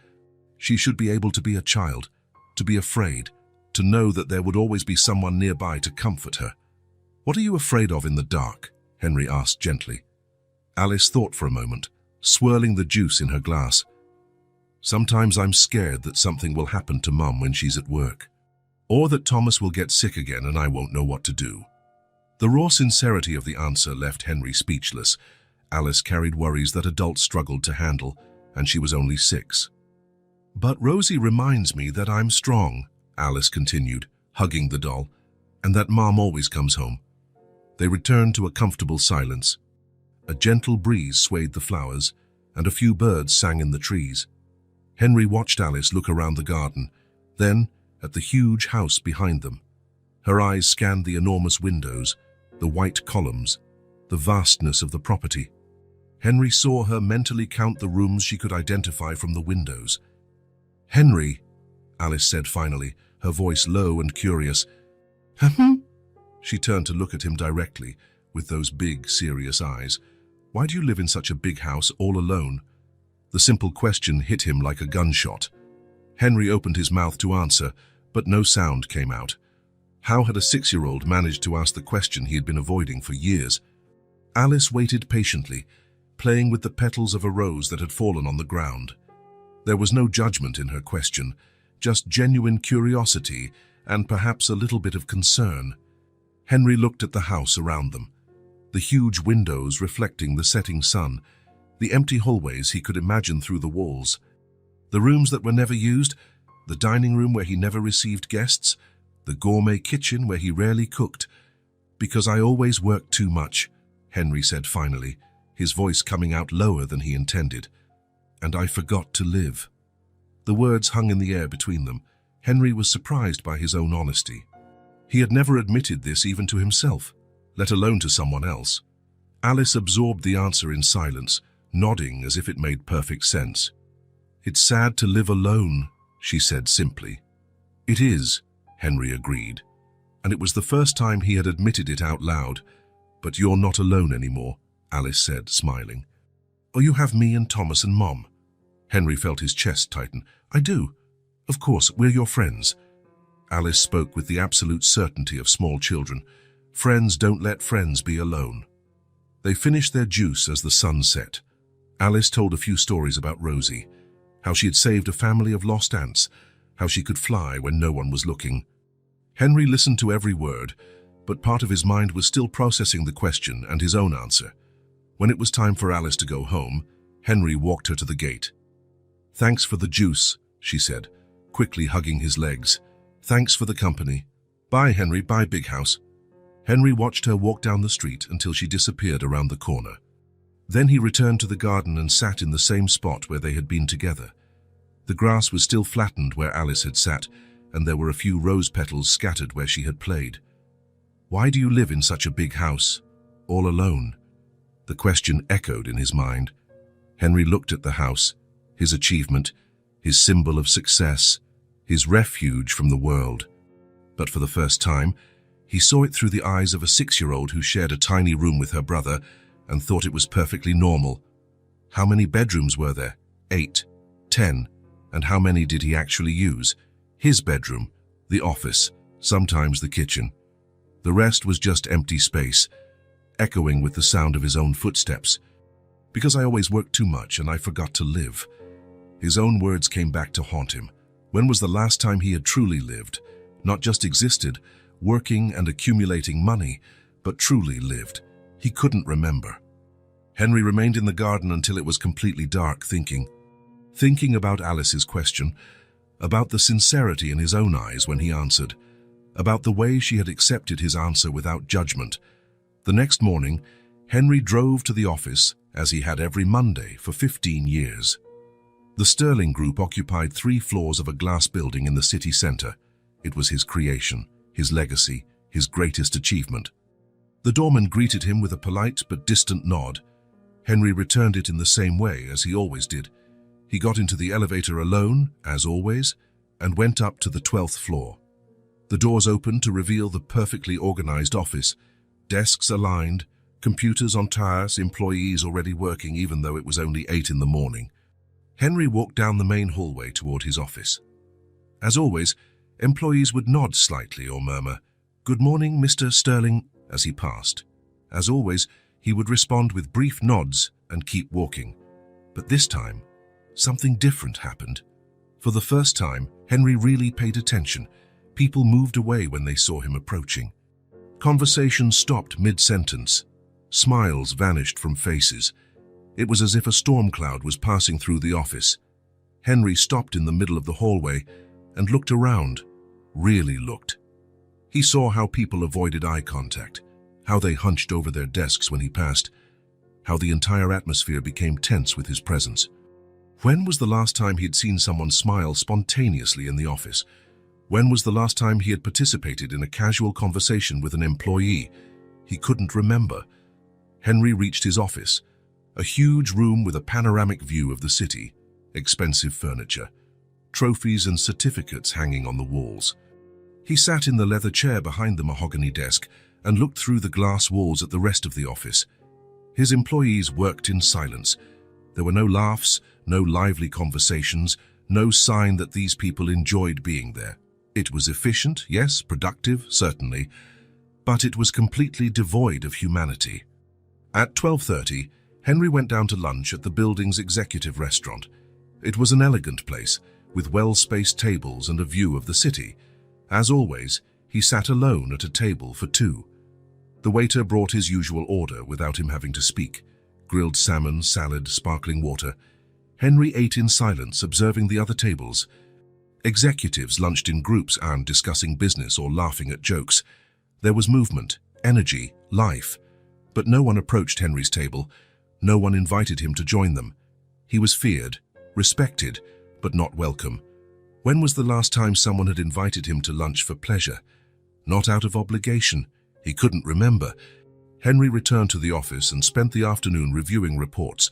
She should be able to be a child, to be afraid, to know that there would always be someone nearby to comfort her. "What are you afraid of in the dark?" Henry asked gently. Alice thought for a moment, swirling the juice in her glass. "Sometimes I'm scared that something will happen to Mum when she's at work. Or that Thomas will get sick again and I won't know what to do." The raw sincerity of the answer left Henry speechless. Alice carried worries that adults struggled to handle, and she was only 6. "But Rosie reminds me that I'm strong," Alice continued, hugging the doll, "and that Mom always comes home." They returned to a comfortable silence. A gentle breeze swayed the flowers, and a few birds sang in the trees. Henry watched Alice look around the garden, then at the huge house behind them. Her eyes scanned the enormous windows, the white columns, the vastness of the property. Henry saw her mentally count the rooms she could identify from the windows. "Henry," Alice said finally, her voice low and curious. She turned to look at him directly, with those big, serious eyes. "Why do you live in such a big house all alone?" The simple question hit him like a gunshot. Henry opened his mouth to answer, but no sound came out. How had a 6-year-old managed to ask the question he had been avoiding for years? Alice waited patiently, playing with the petals of a rose that had fallen on the ground. There was no judgment in her question, just genuine curiosity and perhaps a little bit of concern. Henry looked at the house around them, the huge windows reflecting the setting sun, the empty hallways he could imagine through the walls, the rooms that were never used, the dining room where he never received guests, the gourmet kitchen where he rarely cooked. "Because I always worked too much," Henry said finally, his voice coming out lower than he intended. "And I forgot to live." The words hung in the air between them. Henry was surprised by his own honesty. He had never admitted this even to himself, let alone to someone else. Alice absorbed the answer in silence, nodding as if it made perfect sense. "It's sad to live alone," she said simply. "It is," Henry agreed. and it was the first time he had admitted it out loud. "But you're not alone anymore," Alice said, smiling. "Oh, you have me and Thomas and Mom." Henry felt his chest tighten. "I do. Of course, we're your friends." Alice spoke with the absolute certainty of small children. Friends don't let friends be alone. They finished their juice as the sun set. Alice told a few stories about Rosie, how she had saved a family of lost ants, how she could fly when no one was looking. Henry listened to every word, but part of his mind was still processing the question and his own answer. When it was time for Alice to go home, Henry walked her to the gate. "Thanks for the juice," she said, quickly hugging his legs. "Thanks for the company. Bye, Henry, bye, Big House." Henry watched her walk down the street until she disappeared around the corner. Then he returned to the garden and sat in the same spot where they had been together. The grass was still flattened where Alice had sat, and there were a few rose petals scattered where she had played. "Why do you live in such a big house, all alone?" The question echoed in his mind. Henry looked at the house, his achievement, his symbol of success, his refuge from the world. But for the first time, he saw it through the eyes of a 6-year-old who shared a tiny room with her brother and thought it was perfectly normal. How many bedrooms were there? 8, 10. And how many did he actually use? His bedroom, the office, sometimes the kitchen. The rest was just empty space, echoing with the sound of his own footsteps. "Because I always worked too much and I forgot to live." His own words came back to haunt him. When was the last time he had truly lived? Not just existed, working and accumulating money, but truly lived. He couldn't remember. Henry remained in the garden until it was completely dark, thinking about Alice's question, about the sincerity in his own eyes when he answered, about the way she had accepted his answer without judgment. The next morning, Henry drove to the office, as he had every Monday for 15 years. The Sterling Group occupied 3 floors of a glass building in the city center. It was his creation, his legacy, his greatest achievement. The doorman greeted him with a polite but distant nod. Henry returned it in the same way as he always did. He got into the elevator alone, as always, and went up to the 12th floor. The doors opened to reveal the perfectly organized office. Desks aligned, computers on tires, employees already working even though it was only 8 in the morning. Henry walked down the main hallway toward his office. As always, employees would nod slightly or murmur, "Good morning, Mr. Sterling," as he passed. As always, he would respond with brief nods and keep walking. But this time, something different happened. For the first time, Henry really paid attention. People moved away when they saw him approaching. Conversations stopped mid-sentence. Smiles vanished from faces. It was as if a storm cloud was passing through the office. Henry stopped in the middle of the hallway and looked around, really looked. He saw how people avoided eye contact, how they hunched over their desks when he passed, how the entire atmosphere became tense with his presence. When was the last time he had seen someone smile spontaneously in the office? When was the last time he had participated in a casual conversation with an employee? He couldn't remember. Henry reached his office, a huge room with a panoramic view of the city, expensive furniture, trophies and certificates hanging on the walls. He sat in the leather chair behind the mahogany desk and looked through the glass walls at the rest of the office. His employees worked in silence. There were no laughs, no lively conversations, no sign that these people enjoyed being there. It was efficient, yes, productive, certainly, but it was completely devoid of humanity. At 12:30, Henry went down to lunch at the building's executive restaurant. It was an elegant place, with well-spaced tables and a view of the city. As always, he sat alone at a table for 2. The waiter brought his usual order without him having to speak. Grilled salmon, salad, sparkling water. Henry ate in silence, observing the other tables. Executives lunched in groups and discussing business or laughing at jokes. There was movement, energy, life. But no one approached Henry's table. No one invited him to join them. He was feared, respected, but not welcome. When was the last time someone had invited him to lunch for pleasure? Not out of obligation. He couldn't remember. Henry returned to the office and spent the afternoon reviewing reports,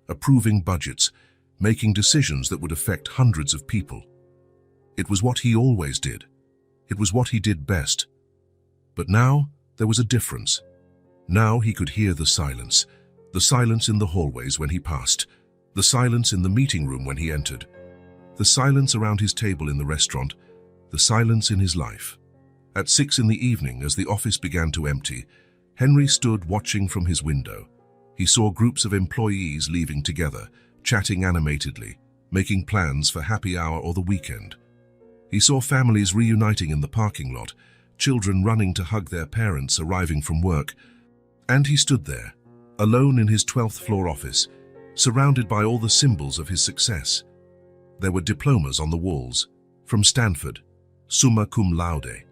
approving budgets, making decisions that would affect hundreds of people. It was what he always did. It was what he did best. But now there was a difference. Now he could hear the silence in the hallways when he passed, the silence in the meeting room when he entered, the silence around his table in the restaurant, the silence in his life. At 6 in the evening, as the office began to empty, Henry stood watching from his window. He saw groups of employees leaving together, chatting animatedly, making plans for happy hour or the weekend. He saw families reuniting in the parking lot, children running to hug their parents arriving from work, and he stood there, alone in his 12th floor office, surrounded by all the symbols of his success. There were diplomas on the walls, from Stanford, summa cum laude,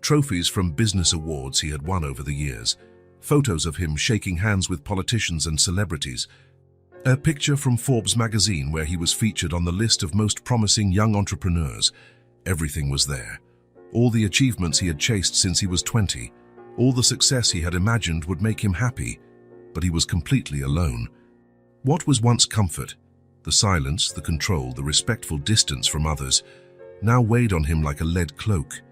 trophies from business awards he had won over the years, photos of him shaking hands with politicians and celebrities, a picture from Forbes magazine where he was featured on the list of most promising young entrepreneurs. Everything was there. All the achievements he had chased since he was 20, all the success he had imagined would make him happy, but he was completely alone. What was once comfort, the silence, the control, the respectful distance from others, now weighed on him like a lead cloak.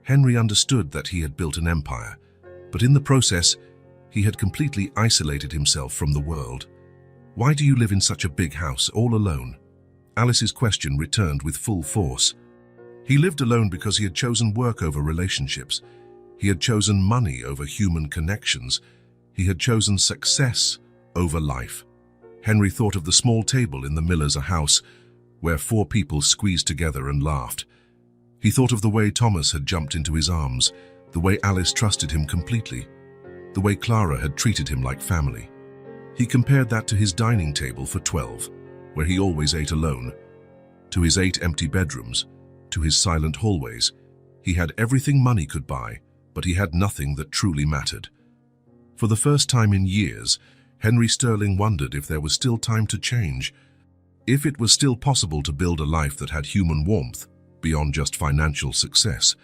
Henry understood that he had built an empire, but in the process, he had completely isolated himself from the world. "Why do you live in such a big house, all alone?" Alice's question returned with full force. He lived alone because he had chosen work over relationships. He had chosen money over human connections. He had chosen success over life. Henry thought of the small table in the miller's house, where 4 people squeezed together and laughed. He thought of the way Thomas had jumped into his arms, the way Alice trusted him completely, the way Clara had treated him like family. He compared that to his dining table for 12, where he always ate alone, to his 8 empty bedrooms, to his silent hallways. He had everything money could buy, but he had nothing that truly mattered. For the first time in years, Henry Sterling wondered if there was still time to change, if it was still possible to build a life that had human warmth beyond just financial success,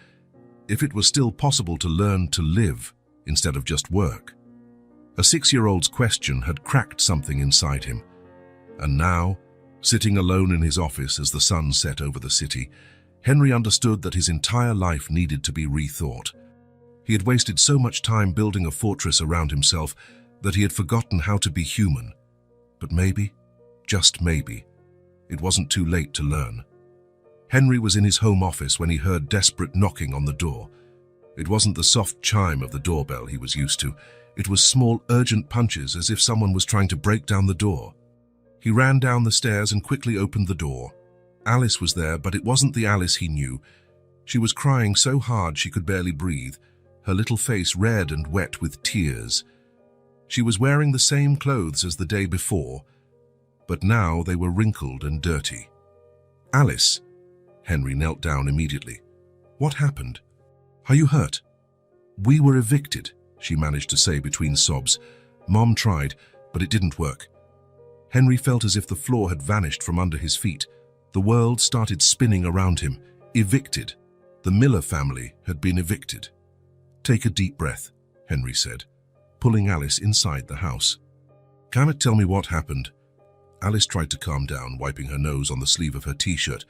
if it was still possible to learn to live instead of just work. A 6-year-old's question had cracked something inside him, and now, sitting alone in his office as the sun set over the city, Henry understood that his entire life needed to be rethought. He had wasted so much time building a fortress around himself that he had forgotten how to be human. But maybe, just maybe, it wasn't too late to learn. Henry was in his home office when he heard desperate knocking on the door. It wasn't the soft chime of the doorbell he was used to. It was small, urgent punches, as if someone was trying to break down the door. He ran down the stairs and quickly opened the door. Alice was there, but it wasn't the Alice he knew. She was crying so hard she could barely breathe, her little face red and wet with tears. She was wearing the same clothes as the day before, but now they were wrinkled and dirty. "Alice." Henry knelt down immediately. "What happened? Are you hurt?" "We were evicted," she managed to say between sobs. "Mom tried, but it didn't work." Henry felt as if the floor had vanished from under his feet. The world started spinning around him. Evicted. The Miller family had been evicted. "Take a deep breath," Henry said, pulling Alice inside the house. "Can you tell me what happened?" Alice tried to calm down, wiping her nose on the sleeve of her t-shirt.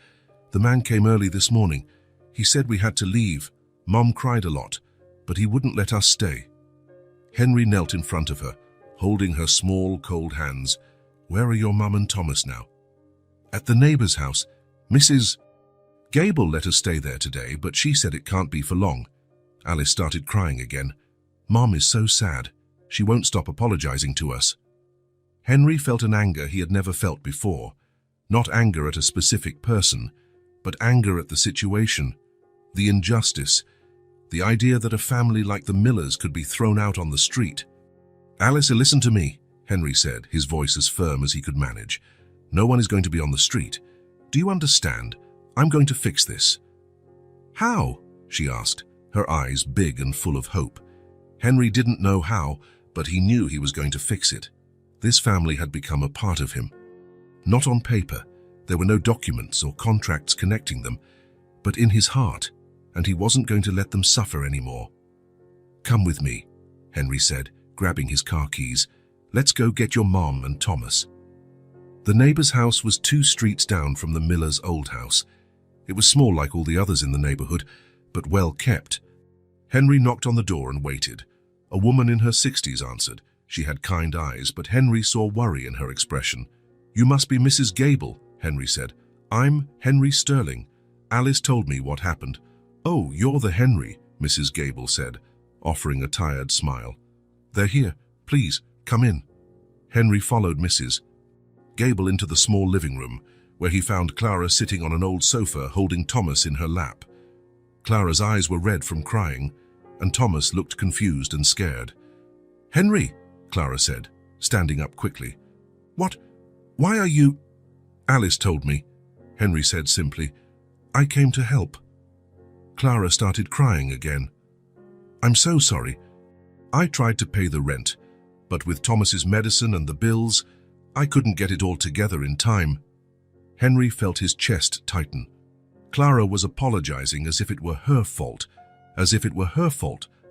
"The man came early this morning. He said we had to leave. Mom cried a lot, but he wouldn't let us stay." Henry knelt in front of her, holding her small, cold hands. "Where are your mum and Thomas now?" "At the neighbor's house. Mrs. Gable let us stay there today, but she said it can't be for long." Alice started crying again. "Mom is so sad. She won't stop apologizing to us." Henry felt an anger he had never felt before. Not anger at a specific person, but anger at the situation, the injustice, the idea that a family like the Millers could be thrown out on the street. "Alice, listen to me," Henry said, his voice as firm as he could manage. "No one is going to be on the street. Do you understand? I'm going to fix this." "How?" she asked, her eyes big and full of hope. Henry didn't know how, but he knew he was going to fix it. This family had become a part of him. Not on paper, there were no documents or contracts connecting them, but in his heart, and he wasn't going to let them suffer anymore. "Come with me," Henry said, grabbing his car keys. "Let's go get your mom and Thomas." The neighbor's house was 2 streets down from the Miller's old house. It was small like all the others in the neighborhood, but well kept. Henry knocked on the door and waited. A woman in her 60s answered. She had kind eyes, but Henry saw worry in her expression. "You must be Mrs. Gable," Henry said. "I'm Henry Sterling. Alice told me what happened." "Oh, you're the Henry," Mrs. Gable said, offering a tired smile. "They're here. Please, come in." Henry followed Mrs. Gable into the small living room, where he found Clara sitting on an old sofa holding Thomas in her lap. Clara's eyes were red from crying, and Thomas looked confused and scared. "Henry," Clara said, standing up quickly. "What? Why are you—" "Alice told me," Henry said simply. "I came to help." Clara started crying again. "I'm so sorry. I tried to pay the rent, but with Thomas's medicine and the bills, I couldn't get it all together in time." Henry felt his chest tighten. Clara was apologizing as if it were her fault,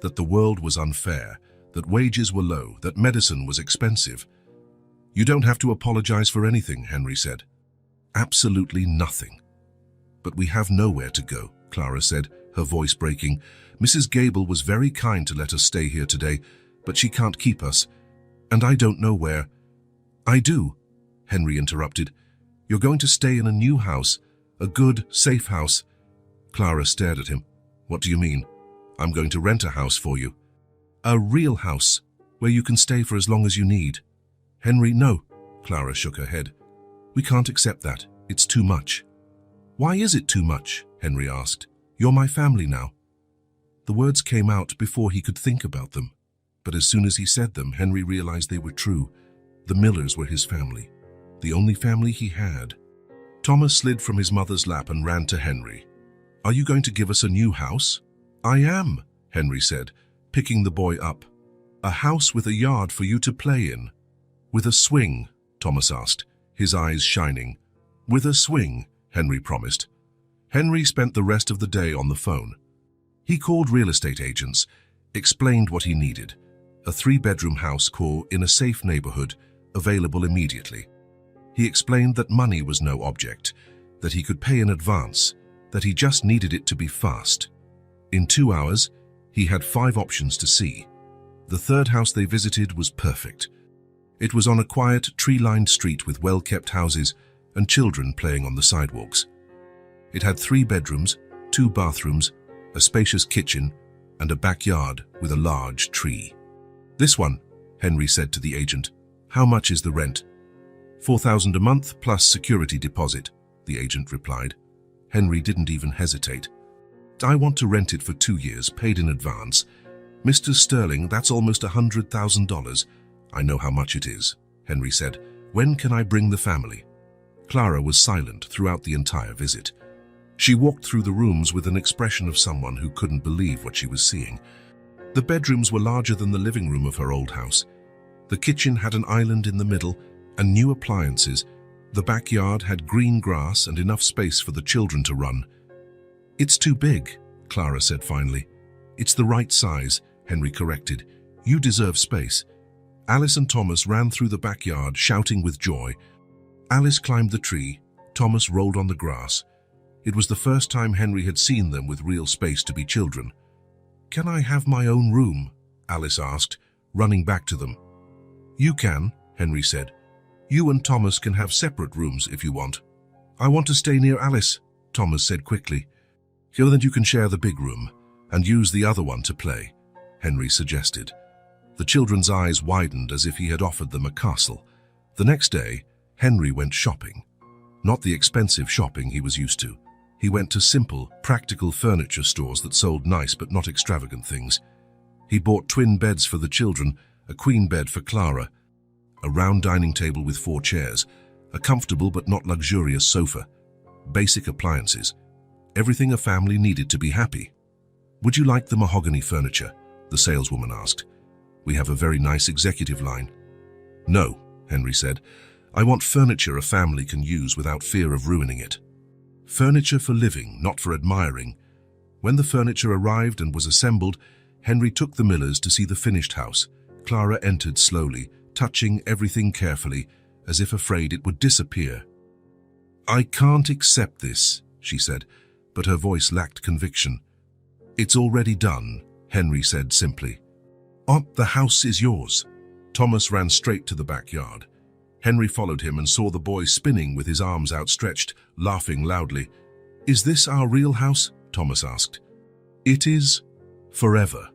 that the world was unfair, that wages were low, that medicine was expensive. "You don't have to apologize for anything," Henry said. "Absolutely nothing." "But we have nowhere to go," Clara said, her voice breaking. "Mrs. Gable was very kind to let us stay here today, but she can't keep us, and I don't know where—" "I do," Henry interrupted. "You're going to stay in a new house, a good, safe house." Clara stared at him. "What do you mean?" "I'm going to rent a house for you." "A real house, where you can stay for as long as you need." "Henry, no." Clara shook her head. "We can't accept that. It's too much." "Why is it too much?" Henry asked. "You're my family now." The words came out before he could think about them. But as soon as he said them, Henry realized they were true. The Millers were his family, the only family he had. Thomas slid from his mother's lap and ran to Henry. "Are you going to give us a new house?" "I am," Henry said, picking the boy up. "A house with a yard for you to play in." "With a swing?" Thomas asked, his eyes shining. "With a swing," Henry promised. Henry spent the rest of the day on the phone. He called real estate agents, explained what he needed. A 3-bedroom house in a safe neighborhood, available immediately. He explained that money was no object, that he could pay in advance, that he just needed it to be fast. In 2 hours, he had 5 options to see. The third house they visited was perfect. It was on a quiet, tree-lined street with well-kept houses and children playing on the sidewalks. It had 3 bedrooms, 2 bathrooms, a spacious kitchen, and a backyard with a large tree. "This one," Henry said to the agent. "How much is the rent?" $4,000 a month plus security deposit, the agent replied. Henry didn't even hesitate. "I want to rent it for 2 years, paid in advance. Mr. Sterling, that's almost $100,000. "I know how much it is," Henry said. "When can I bring the family?" Clara was silent throughout the entire visit. She walked through the rooms with an expression of someone who couldn't believe what she was seeing. The bedrooms were larger than the living room of her old house. The kitchen had an island in the middle and new appliances. The backyard had green grass and enough space for the children to run. "It's too big," Clara said finally. "It's the right size," Henry corrected. "You deserve space." Alice and Thomas ran through the backyard, shouting with joy. Alice climbed the tree. Thomas rolled on the grass. It was the first time Henry had seen them with real space to be children. "Can I have my own room?" Alice asked, running back to them. "You can," Henry said. "You and Thomas can have separate rooms if you want." "I want to stay near Alice," Thomas said quickly. "So that you can share the big room and use the other one to play," Henry suggested. The children's eyes widened as if he had offered them a castle. The next day, Henry went shopping. Not the expensive shopping he was used to. He went to simple, practical furniture stores that sold nice but not extravagant things. He bought twin beds for the children, a queen bed for Clara, a round dining table with 4 chairs, a comfortable but not luxurious sofa, basic appliances, everything a family needed to be happy. "Would you like the mahogany furniture?" the saleswoman asked. "We have a very nice executive line." "No," Henry said. "I want furniture a family can use without fear of ruining it. Furniture for living, not for admiring." When the furniture arrived and was assembled, Henry took the Millers to see the finished house. Clara entered slowly, touching everything carefully, as if afraid it would disappear. "I can't accept this," she said, but her voice lacked conviction. "It's already done," Henry said simply. "Oh, the house is yours." Thomas ran straight to the backyard. Henry followed him and saw the boy spinning with his arms outstretched, laughing loudly. "Is this our real house?" Thomas asked. "It is, forever."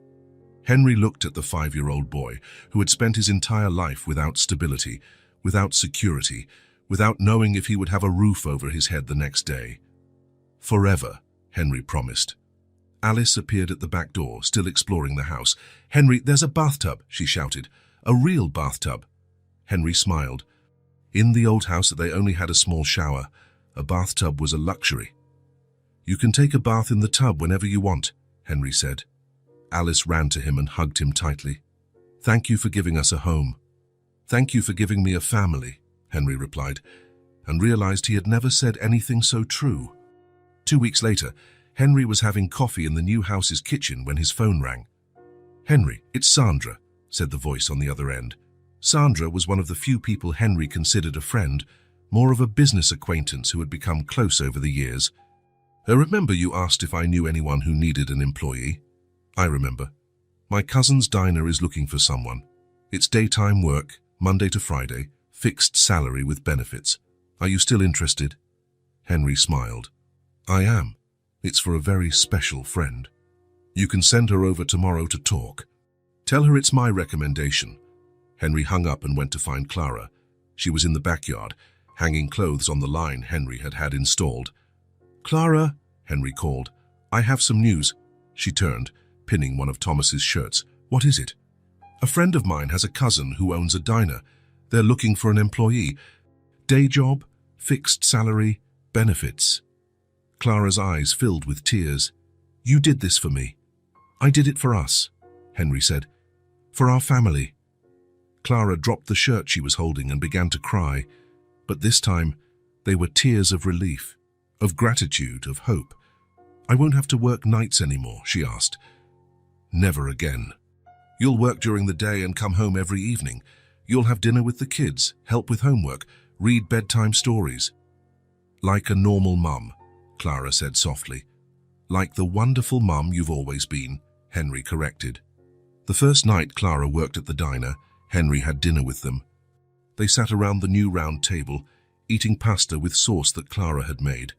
Henry looked at the 5-year-old boy who had spent his entire life without stability, without security, without knowing if he would have a roof over his head the next day. "Forever," Henry promised. Alice appeared at the back door, still exploring the house. "Henry, there's a bathtub," she shouted. "A real bathtub." Henry smiled. In the old house, they only had a small shower. A bathtub was a luxury. "You can take a bath in the tub whenever you want," Henry said. Alice ran to him and hugged him tightly. "Thank you for giving us a home." "Thank you for giving me a family," Henry replied, and realized he had never said anything so true. 2 weeks later, Henry was having coffee in the new house's kitchen when his phone rang. "Henry, it's Sandra," said the voice on the other end. Sandra was one of the few people Henry considered a friend, more of a business acquaintance who had become close over the years. "I remember you asked if I knew anyone who needed an employee." "I remember. My cousin's diner is looking for someone. It's daytime work, Monday to Friday, fixed salary with benefits. Are you still interested?" Henry smiled. "I am. It's for a very special friend. You can send her over tomorrow to talk. Tell her it's my recommendation." Henry hung up and went to find Clara. She was in the backyard, hanging clothes on the line Henry had had installed. "Clara," Henry called, "I have some news." She turned, pinning one of Thomas's shirts. "What is it?" "A friend of mine has a cousin who owns a diner. They're looking for an employee. Day job, fixed salary, benefits." Clara's eyes filled with tears. "You did this for me." "I did it for us," Henry said. "For our family." Clara dropped the shirt she was holding and began to cry, but this time they were tears of relief, of gratitude, of hope. "I won't have to work nights anymore," she asked. "Never again. You'll work during the day and come home every evening. You'll have dinner with the kids, help with homework, read bedtime stories." "Like a normal mum," Clara said softly. "Like the wonderful mum you've always been," Henry corrected. The first night Clara worked at the diner, Henry had dinner with them. They sat around the new round table, eating pasta with sauce that Clara had made.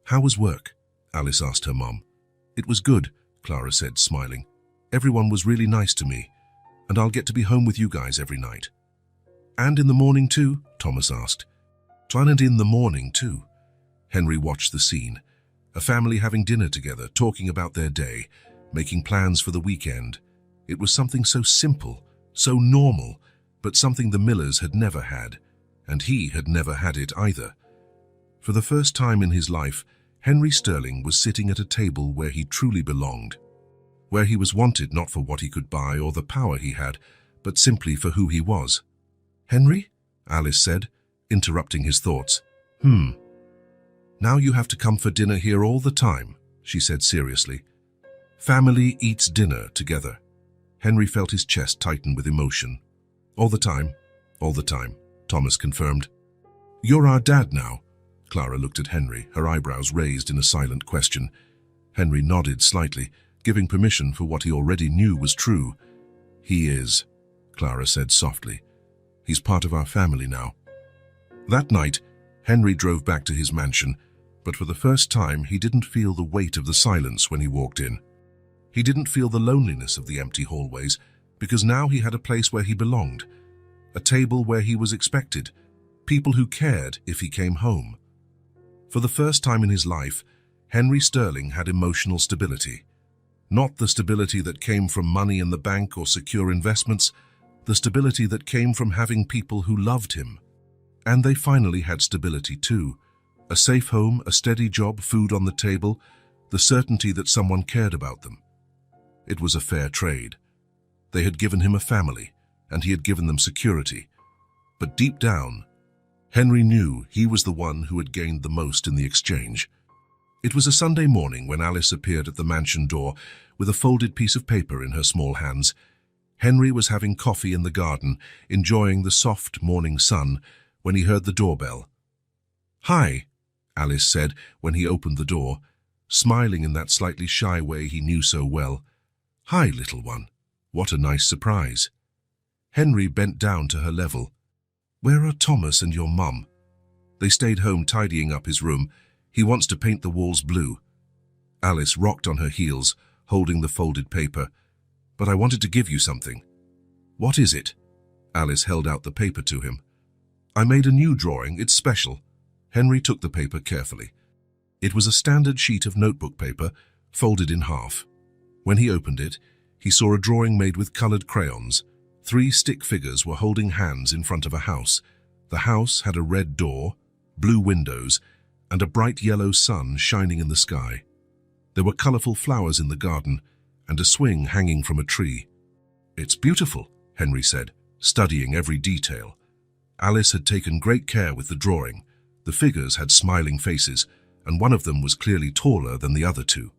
"How was work?" Alice asked her mum. "It was good," Clara said, smiling. "Everyone was really nice to me, and I'll get to be home with you guys every night." "And in the morning too?" Thomas asked. "And in the morning too." Henry watched the scene. A family having dinner together, talking about their day, making plans for the weekend. It was something so simple, so normal, but something the Millers had never had, and he had never had it either. For the first time in his life, Henry Sterling was sitting at a table where he truly belonged, where he was wanted not for what he could buy or the power he had, but simply for who he was. "Henry?" Alice said, interrupting his thoughts. "Now you have to come for dinner here all the time," she said seriously. "Family eats dinner together." Henry felt his chest tighten with emotion. "All the time, Thomas confirmed. "You're our dad now." Clara looked at Henry, her eyebrows raised in a silent question. Henry nodded slightly, giving permission for what he already knew was true. "He is," Clara said softly. "He's part of our family now." That night, Henry drove back to his mansion, but for the first time he didn't feel the weight of the silence when he walked in. He didn't feel the loneliness of the empty hallways, because now he had a place where he belonged, a table where he was expected, people who cared if he came home. For the first time in his life, Henry Sterling had emotional stability. Not the stability that came from money in the bank or secure investments, the stability that came from having people who loved him. And they finally had stability too. A safe home, a steady job, food on the table, the certainty that someone cared about them. It was a fair trade. They had given him a family, and he had given them security. But deep down, Henry knew he was the one who had gained the most in the exchange. It was a Sunday morning when Alice appeared at the mansion door with a folded piece of paper in her small hands. Henry was having coffee in the garden, enjoying the soft morning sun, when he heard the doorbell. "Hi," Alice said when he opened the door, smiling in that slightly shy way he knew so well. "Hi, little one. What a nice surprise." Henry bent down to her level. "Where are Thomas and your mum?" "They stayed home tidying up his room. He wants to paint the walls blue." Alice rocked on her heels, holding the folded paper. "But I wanted to give you something." "What is it?" Alice held out the paper to him. "I made a new drawing. It's special." Henry took the paper carefully. It was a standard sheet of notebook paper, folded in half. When he opened it, he saw a drawing made with colored crayons. 3 stick figures were holding hands in front of a house. The house had a red door, blue windows, and a bright yellow sun shining in the sky. There were colorful flowers in the garden, and a swing hanging from a tree. "It's beautiful," Henry said, studying every detail. Alice had taken great care with the drawing. The figures had smiling faces, and one of them was clearly taller than the other 2.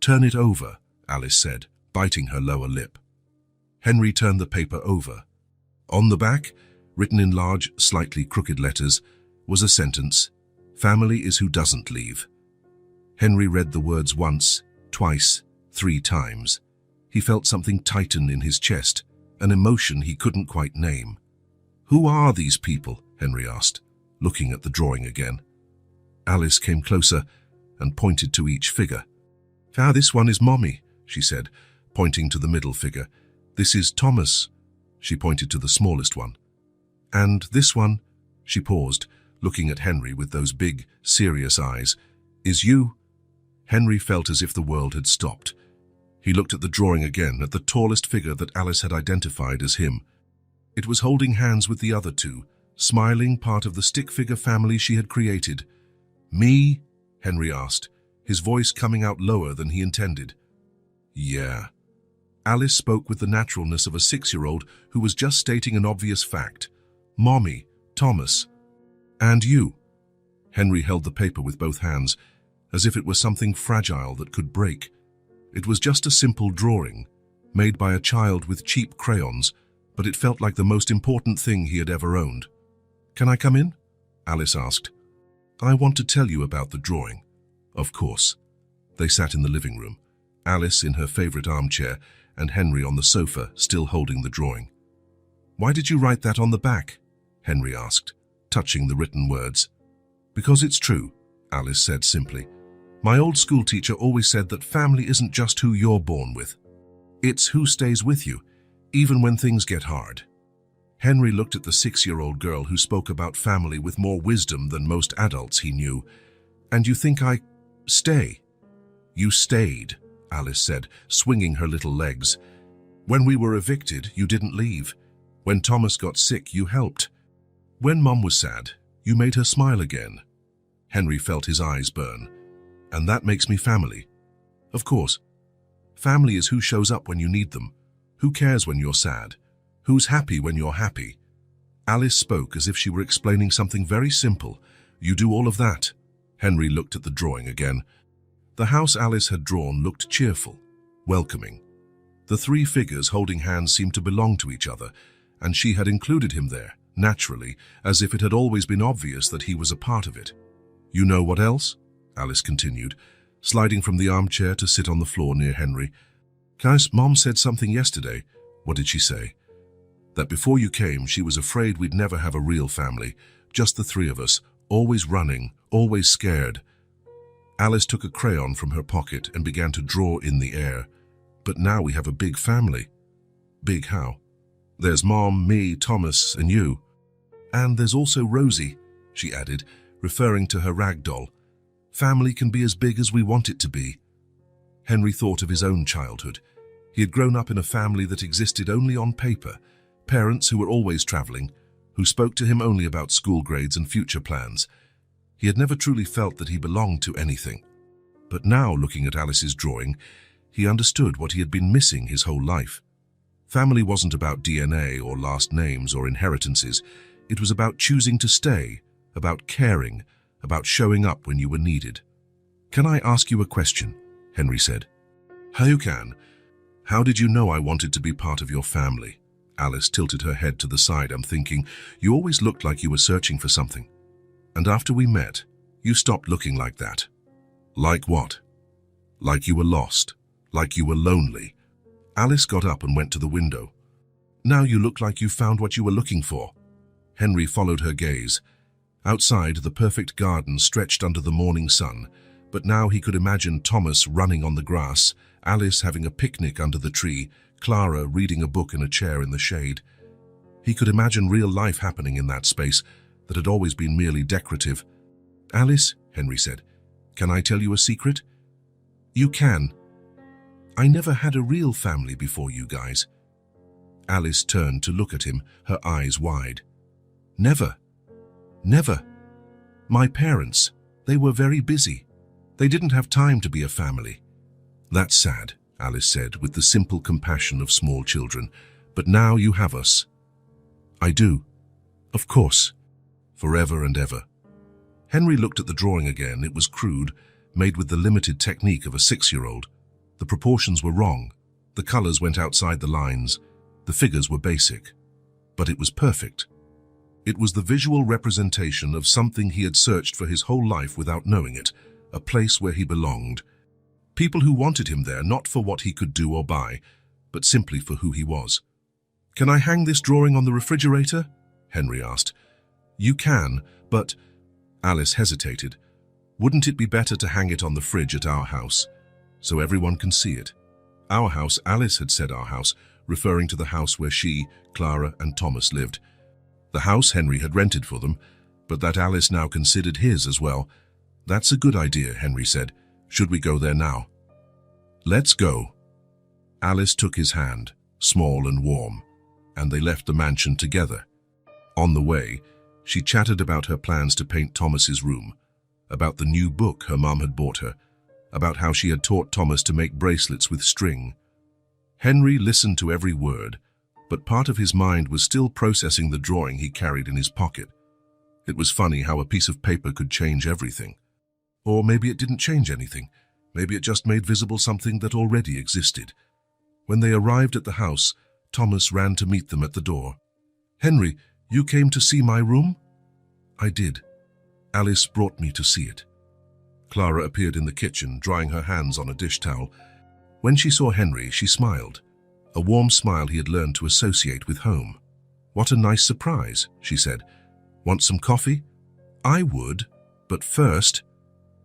"Turn it over," Alice said, biting her lower lip. Henry turned the paper over. On the back, written in large, slightly crooked letters, was a sentence: "Family is who doesn't leave." Henry read the words once, twice, 3 times. He felt something tighten in his chest, an emotion he couldn't quite name. "Who are these people?" Henry asked, looking at the drawing again. Alice came closer and pointed to each figure. This one is Mommy," she said, pointing to the middle figure. "This is Thomas." She pointed to the smallest one. "And this one," she paused, looking at Henry with those big, serious eyes, "is you." Henry felt as if the world had stopped. He looked at the drawing again, at the tallest figure that Alice had identified as him. It was holding hands with the other 2, smiling, part of the stick figure family she had created. "Me?" Henry asked, his voice coming out lower than he intended. "Yeah." Alice spoke with the naturalness of a 6-year-old who was just stating an obvious fact. "Mommy, Thomas." "And you?" Henry held the paper with both hands, as if it were something fragile that could break. It was just a simple drawing, made by a child with cheap crayons, but it felt like the most important thing he had ever owned. "Can I come in?" Alice asked. "I want to tell you about the drawing." "Of course." They sat in the living room, Alice in her favorite armchair and Henry on the sofa, still holding the drawing. "Why did you write that on the back?" Henry asked, touching the written words. "Because it's true," Alice said simply. "My old school teacher always said that family isn't just who you're born with. It's who stays with you, even when things get hard." Henry looked at the 6-year-old girl who spoke about family with more wisdom than most adults he knew. "And you think I stay?" "You stayed," Alice said, swinging her little legs. "When we were evicted, you didn't leave. When Thomas got sick, you helped. When Mum was sad, you made her smile again." Henry felt his eyes burn. "And that makes me family." "Of course. Family is who shows up when you need them, who cares when you're sad, who's happy when you're happy." Alice spoke as if she were explaining something very simple. "You do all of that." Henry looked at the drawing again. The house Alice had drawn looked cheerful, welcoming. The 3 figures holding hands seemed to belong to each other, and she had included him there, naturally, as if it had always been obvious that he was a part of it. "You know what else?" Alice continued, sliding from the armchair to sit on the floor near Henry. "Guys, Mom said something yesterday." "What did she say?" "That before you came, she was afraid we'd never have a real family, just the 3 of us, always running, always scared." Alice took a crayon from her pocket and began to draw in the air. "But now we have a big family." "Big how?" "There's Mom, me, Thomas, and you. And there's also Rosie," she added, referring to her rag doll. "Family can be as big as we want it to be." Henry thought of his own childhood. He had grown up in a family that existed only on paper, parents who were always traveling, who spoke to him only about school grades and future plans. He had never truly felt that he belonged to anything. But now, looking at Alice's drawing, he understood what he had been missing his whole life. Family wasn't about DNA or last names or inheritances. It was about choosing to stay, about caring, about showing up when you were needed. "Can I ask you a question?" Henry said. "You can. How did you know I wanted to be part of your family?" Alice tilted her head to the side. "I'm thinking, you always looked like you were searching for something. And after we met, you stopped looking like that." "Like what?" "Like you were lost, like you were lonely." Alice got up and went to the window. "Now you look like you found what you were looking for." Henry followed her gaze. Outside, the perfect garden stretched under the morning sun, but now he could imagine Thomas running on the grass, Alice having a picnic under the tree, Clara reading a book in a chair in the shade. He could imagine real life happening in that space that had always been merely decorative. "Alice," Henry said, "can I tell you a secret?" "You can. I never had a real family before you guys." Alice turned to look at him, her eyes wide. "Never. Never. My parents, they were very busy. They didn't have time to be a family." "That's sad," Alice said with the simple compassion of small children. "But now you have us." "I do. Of course. Forever and ever." Henry looked at the drawing again. It was crude, made with the limited technique of a 6-year-old. The proportions were wrong. The colors went outside the lines. The figures were basic. But it was perfect. It was the visual representation of something he had searched for his whole life without knowing it, a place where he belonged. People who wanted him there, not for what he could do or buy, but simply for who he was. "Can I hang this drawing on the refrigerator?" Henry asked. "You can, but—" Alice hesitated. "Wouldn't it be better to hang it on the fridge at our house, so everyone can see it?" Our house, Alice had said our house, referring to the house where she, Clara, and Thomas lived. The house Henry had rented for them, but that Alice now considered his as well. "That's a good idea," Henry said. "Should we go there now?" "Let's go." Alice took his hand, small and warm, and they left the mansion together. On the way, she chatted about her plans to paint Thomas's room, about the new book her mum had bought her, about how she had taught Thomas to make bracelets with string. Henry listened to every word, but part of his mind was still processing the drawing he carried in his pocket. It was funny how a piece of paper could change everything. Or maybe it didn't change anything. Maybe it just made visible something that already existed. When they arrived at the house, Thomas ran to meet them at the door. "Henry, you came to see my room?" "I did. Alice brought me to see it." Clara appeared in the kitchen, drying her hands on a dish towel. When she saw Henry, she smiled, a warm smile he had learned to associate with home. "What a nice surprise," she said. "Want some coffee?" "I would, but first—"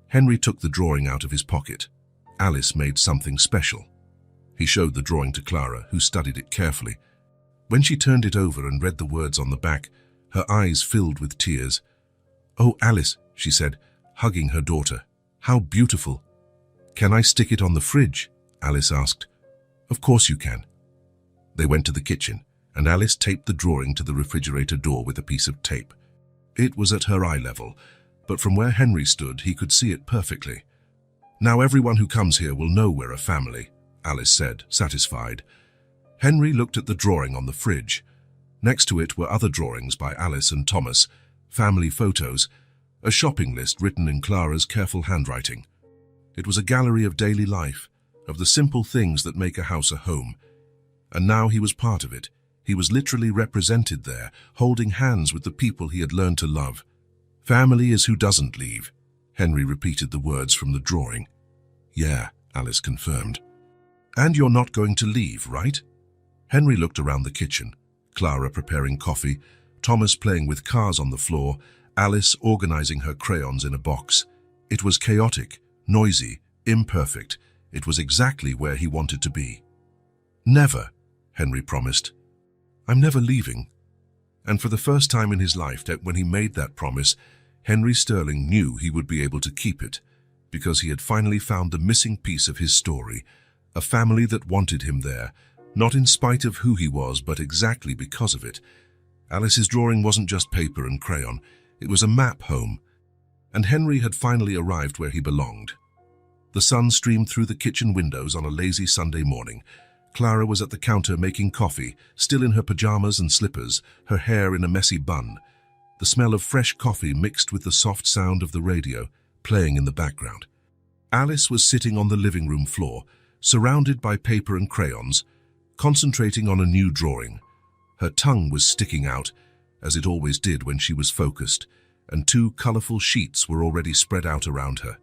Henry took the drawing out of his pocket. Alice made something special. He showed the drawing to Clara, who studied it carefully. When she turned it over and read the words on the back, her eyes filled with tears. "Oh, Alice," she said, hugging her daughter. "How beautiful." "Can I stick it on the fridge?" Alice asked. "Of course you can." They went to the kitchen, and Alice taped the drawing to the refrigerator door with a piece of tape. It was at her eye level, but from where Henry stood, he could see it perfectly. "Now everyone who comes here will know we're a family," Alice said, satisfied. Henry looked at the drawing on the fridge. Next to it were other drawings by Alice and Thomas, family photos, a shopping list written in Clara's careful handwriting. It was a gallery of daily life, of the simple things that make a house a home. And now he was part of it. He was literally represented there, holding hands with the people he had learned to love. "Family is who doesn't leave." Henry repeated the words from the drawing. "Yeah," Alice confirmed. "And you're not going to leave, right?" Henry looked around the kitchen. Clara preparing coffee, Thomas playing with cars on the floor, Alice organizing her crayons in a box. It was chaotic, noisy, imperfect. It was exactly where he wanted to be. "Never," Henry promised. "I'm never leaving." And for the first time in his life, when he made that promise, Henry Sterling knew he would be able to keep it, because he had finally found the missing piece of his story, a family that wanted him there, not in spite of who he was, but exactly because of it. Alice's drawing wasn't just paper and crayon, it was a map home, and Henry had finally arrived where he belonged. The sun streamed through the kitchen windows on a lazy Sunday morning. Clara was at the counter making coffee, still in her pajamas and slippers, her hair in a messy bun. The smell of fresh coffee mixed with the soft sound of the radio, playing in the background. Alice was sitting on the living room floor, surrounded by paper and crayons, concentrating on a new drawing. Her tongue was sticking out, as it always did when she was focused, and 2 colorful sheets were already spread out around her.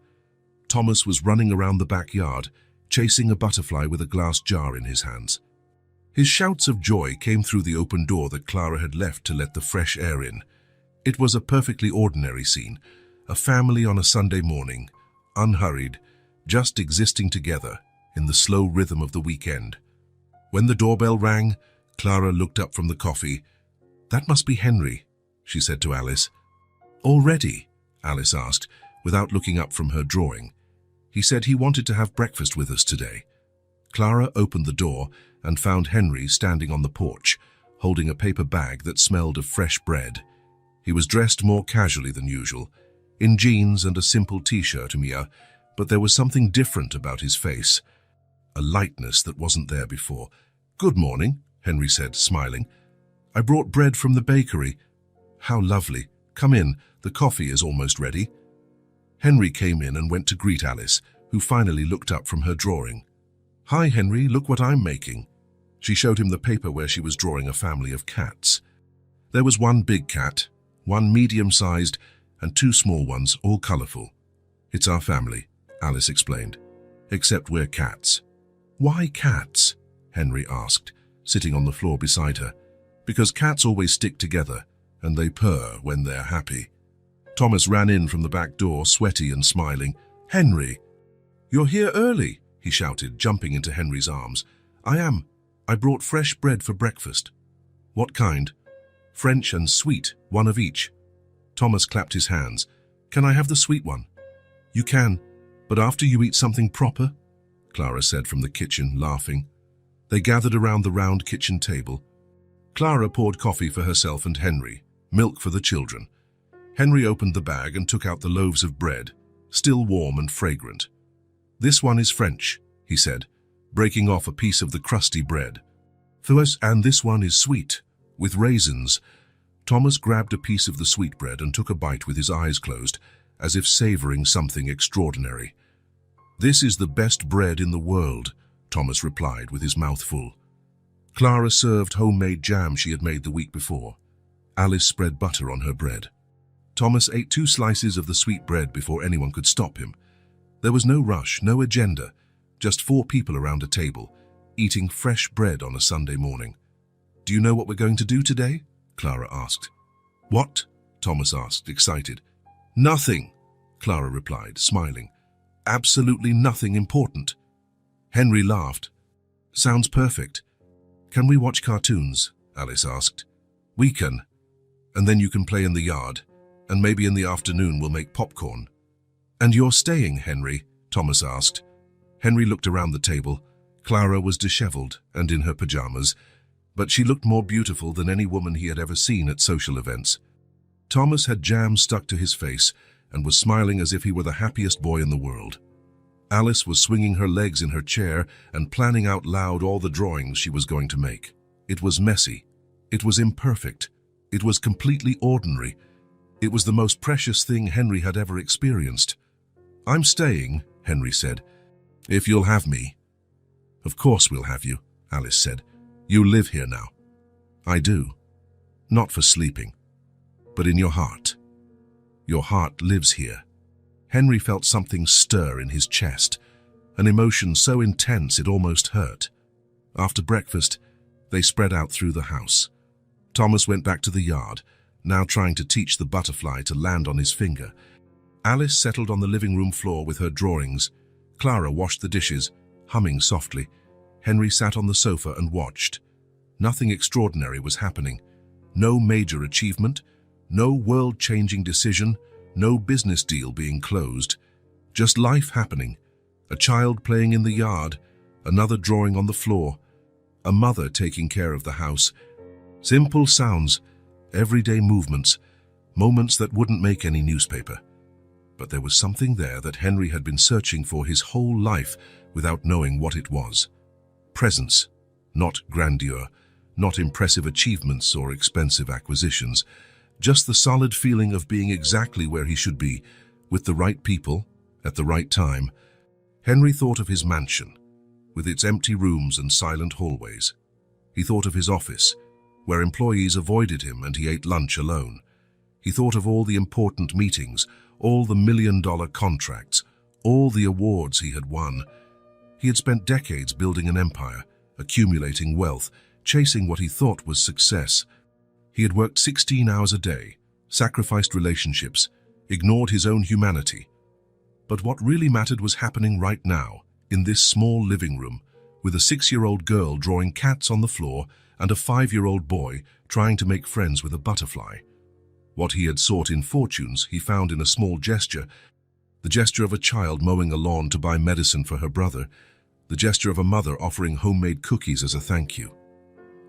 Thomas was running around the backyard, chasing a butterfly with a glass jar in his hands. His shouts of joy came through the open door that Clara had left to let the fresh air in. It was a perfectly ordinary scene, a family on a Sunday morning, unhurried, just existing together in the slow rhythm of the weekend. When the doorbell rang, Clara looked up from the coffee. "That must be Henry," she said to Alice. "Already?" Alice asked, without looking up from her drawing. "He said he wanted to have breakfast with us today." Clara opened the door and found Henry standing on the porch, holding a paper bag that smelled of fresh bread. He was dressed more casually than usual, in jeans and a simple t-shirt, but there was something different about his face, a lightness that wasn't there before. "Good morning," Henry said, smiling. "I brought bread from the bakery." "How lovely. Come in, the coffee is almost ready." Henry came in and went to greet Alice, who finally looked up from her drawing. "Hi, Henry, look what I'm making." She showed him the paper where she was drawing a family of cats. There was one big cat, one medium-sized, and two small ones, all colorful. "It's our family," Alice explained. "Except we're cats." "Why cats?" Henry asked, sitting on the floor beside her. "Because cats always stick together, and they purr when they're happy." Thomas ran in from the back door, sweaty and smiling. "Henry, you're here early," he shouted, jumping into Henry's arms. "I am. I brought fresh bread for breakfast." "What kind?" "French and sweet, one of each." Thomas clapped his hands. "Can I have the sweet one?" "You can, but after you eat something proper," Clara said from the kitchen, laughing. They gathered around the round kitchen table. Clara poured coffee for herself and Henry, milk for the children. Henry opened the bag and took out the loaves of bread, still warm and fragrant. "This one is French," he said, breaking off a piece of the crusty bread. "And this one is sweet, with raisins." Thomas grabbed a piece of the sweet bread and took a bite with his eyes closed, as if savoring something extraordinary. "This is the best bread in the world," Thomas replied with his mouth full. Clara served homemade jam she had made the week before. Alice spread butter on her bread. Thomas ate 2 slices of the sweet bread before anyone could stop him. There was no rush, no agenda, just 4 people around a table, eating fresh bread on a Sunday morning. "Do you know what we're going to do today?" Clara asked. "What?" Thomas asked, excited. "Nothing," Clara replied, smiling. "Absolutely nothing important." Henry laughed. "Sounds perfect. Can we watch cartoons?" Alice asked. "We can. And then you can play in the yard, and maybe in the afternoon we'll make popcorn." "And you're staying, Henry?" Thomas asked. Henry looked around the table. Clara was disheveled and in her pajamas, but she looked more beautiful than any woman he had ever seen at social events. Thomas had jam stuck to his face and was smiling as if he were the happiest boy in the world. Alice was swinging her legs in her chair and planning out loud all the drawings she was going to make. It was messy. It was imperfect. It was completely ordinary. It was the most precious thing Henry had ever experienced. "I'm staying," Henry said, "if you'll have me." "Of course we'll have you," Alice said. "You live here now." "I do. Not for sleeping, but in your heart. Your heart lives here." Henry felt something stir in his chest, an emotion so intense it almost hurt. After breakfast, they spread out through the house. Thomas went back to the yard, now trying to teach the butterfly to land on his finger. Alice settled on the living room floor with her drawings. Clara washed the dishes, humming softly. Henry sat on the sofa and watched. Nothing extraordinary was happening. No major achievement, no world-changing decision, no business deal being closed. Just life happening. A child playing in the yard, another drawing on the floor, a mother taking care of the house. Simple sounds, everyday movements, moments that wouldn't make any newspaper. But there was something there that Henry had been searching for his whole life without knowing what it was. Presence, not grandeur, not impressive achievements or expensive acquisitions, just the solid feeling of being exactly where he should be, with the right people, at the right time. Henry thought of his mansion, with its empty rooms and silent hallways. He thought of his office, where employees avoided him and he ate lunch alone. He thought of all the important meetings, all the million-dollar contracts, all the awards he had won. He had spent decades building an empire, accumulating wealth, chasing what he thought was success. He had worked 16 hours a day, sacrificed relationships, ignored his own humanity. But what really mattered was happening right now, in this small living room, with a 6-year-old girl drawing cats on the floor and a 5-year-old boy trying to make friends with a butterfly. What he had sought in fortunes, he found in a small gesture, the gesture of a child mowing a lawn to buy medicine for her brother, the gesture of a mother offering homemade cookies as a thank you,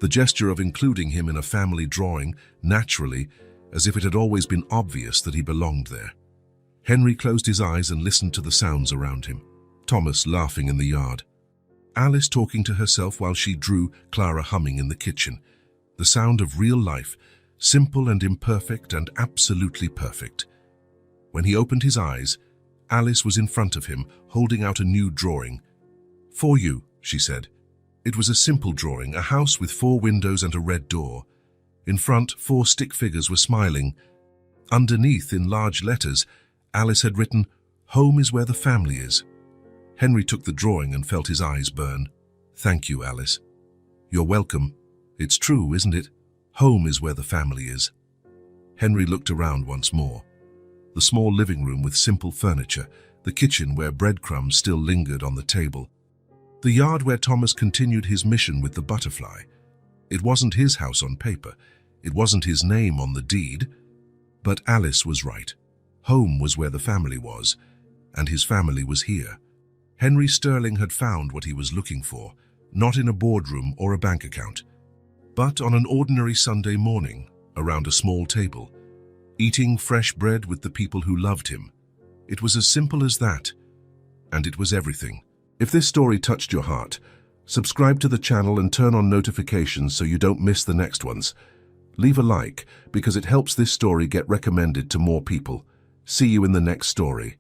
the gesture of including him in a family drawing, naturally, as if it had always been obvious that he belonged there. Henry closed his eyes and listened to the sounds around him. Thomas laughing in the yard, Alice talking to herself while she drew, Clara humming in the kitchen. The sound of real life, simple and imperfect and absolutely perfect. When he opened his eyes, Alice was in front of him, holding out a new drawing. "For you," she said. It was a simple drawing, a house with 4 windows and a red door. In front, 4 stick figures were smiling. Underneath, in large letters, Alice had written, "Home is where the family is." Henry took the drawing and felt his eyes burn. "Thank you, Alice." "You're welcome. It's true, isn't it? Home is where the family is." Henry looked around once more. The small living room with simple furniture, the kitchen where breadcrumbs still lingered on the table, the yard where Thomas continued his mission with the butterfly. It wasn't his house on paper. It wasn't his name on the deed. But Alice was right. Home was where the family was, and his family was here. Henry Sterling had found what he was looking for, not in a boardroom or a bank account, but on an ordinary Sunday morning, around a small table, eating fresh bread with the people who loved him. It was as simple as that, and it was everything. If this story touched your heart, subscribe to the channel and turn on notifications so you don't miss the next ones. Leave a like, because it helps this story get recommended to more people. See you in the next story.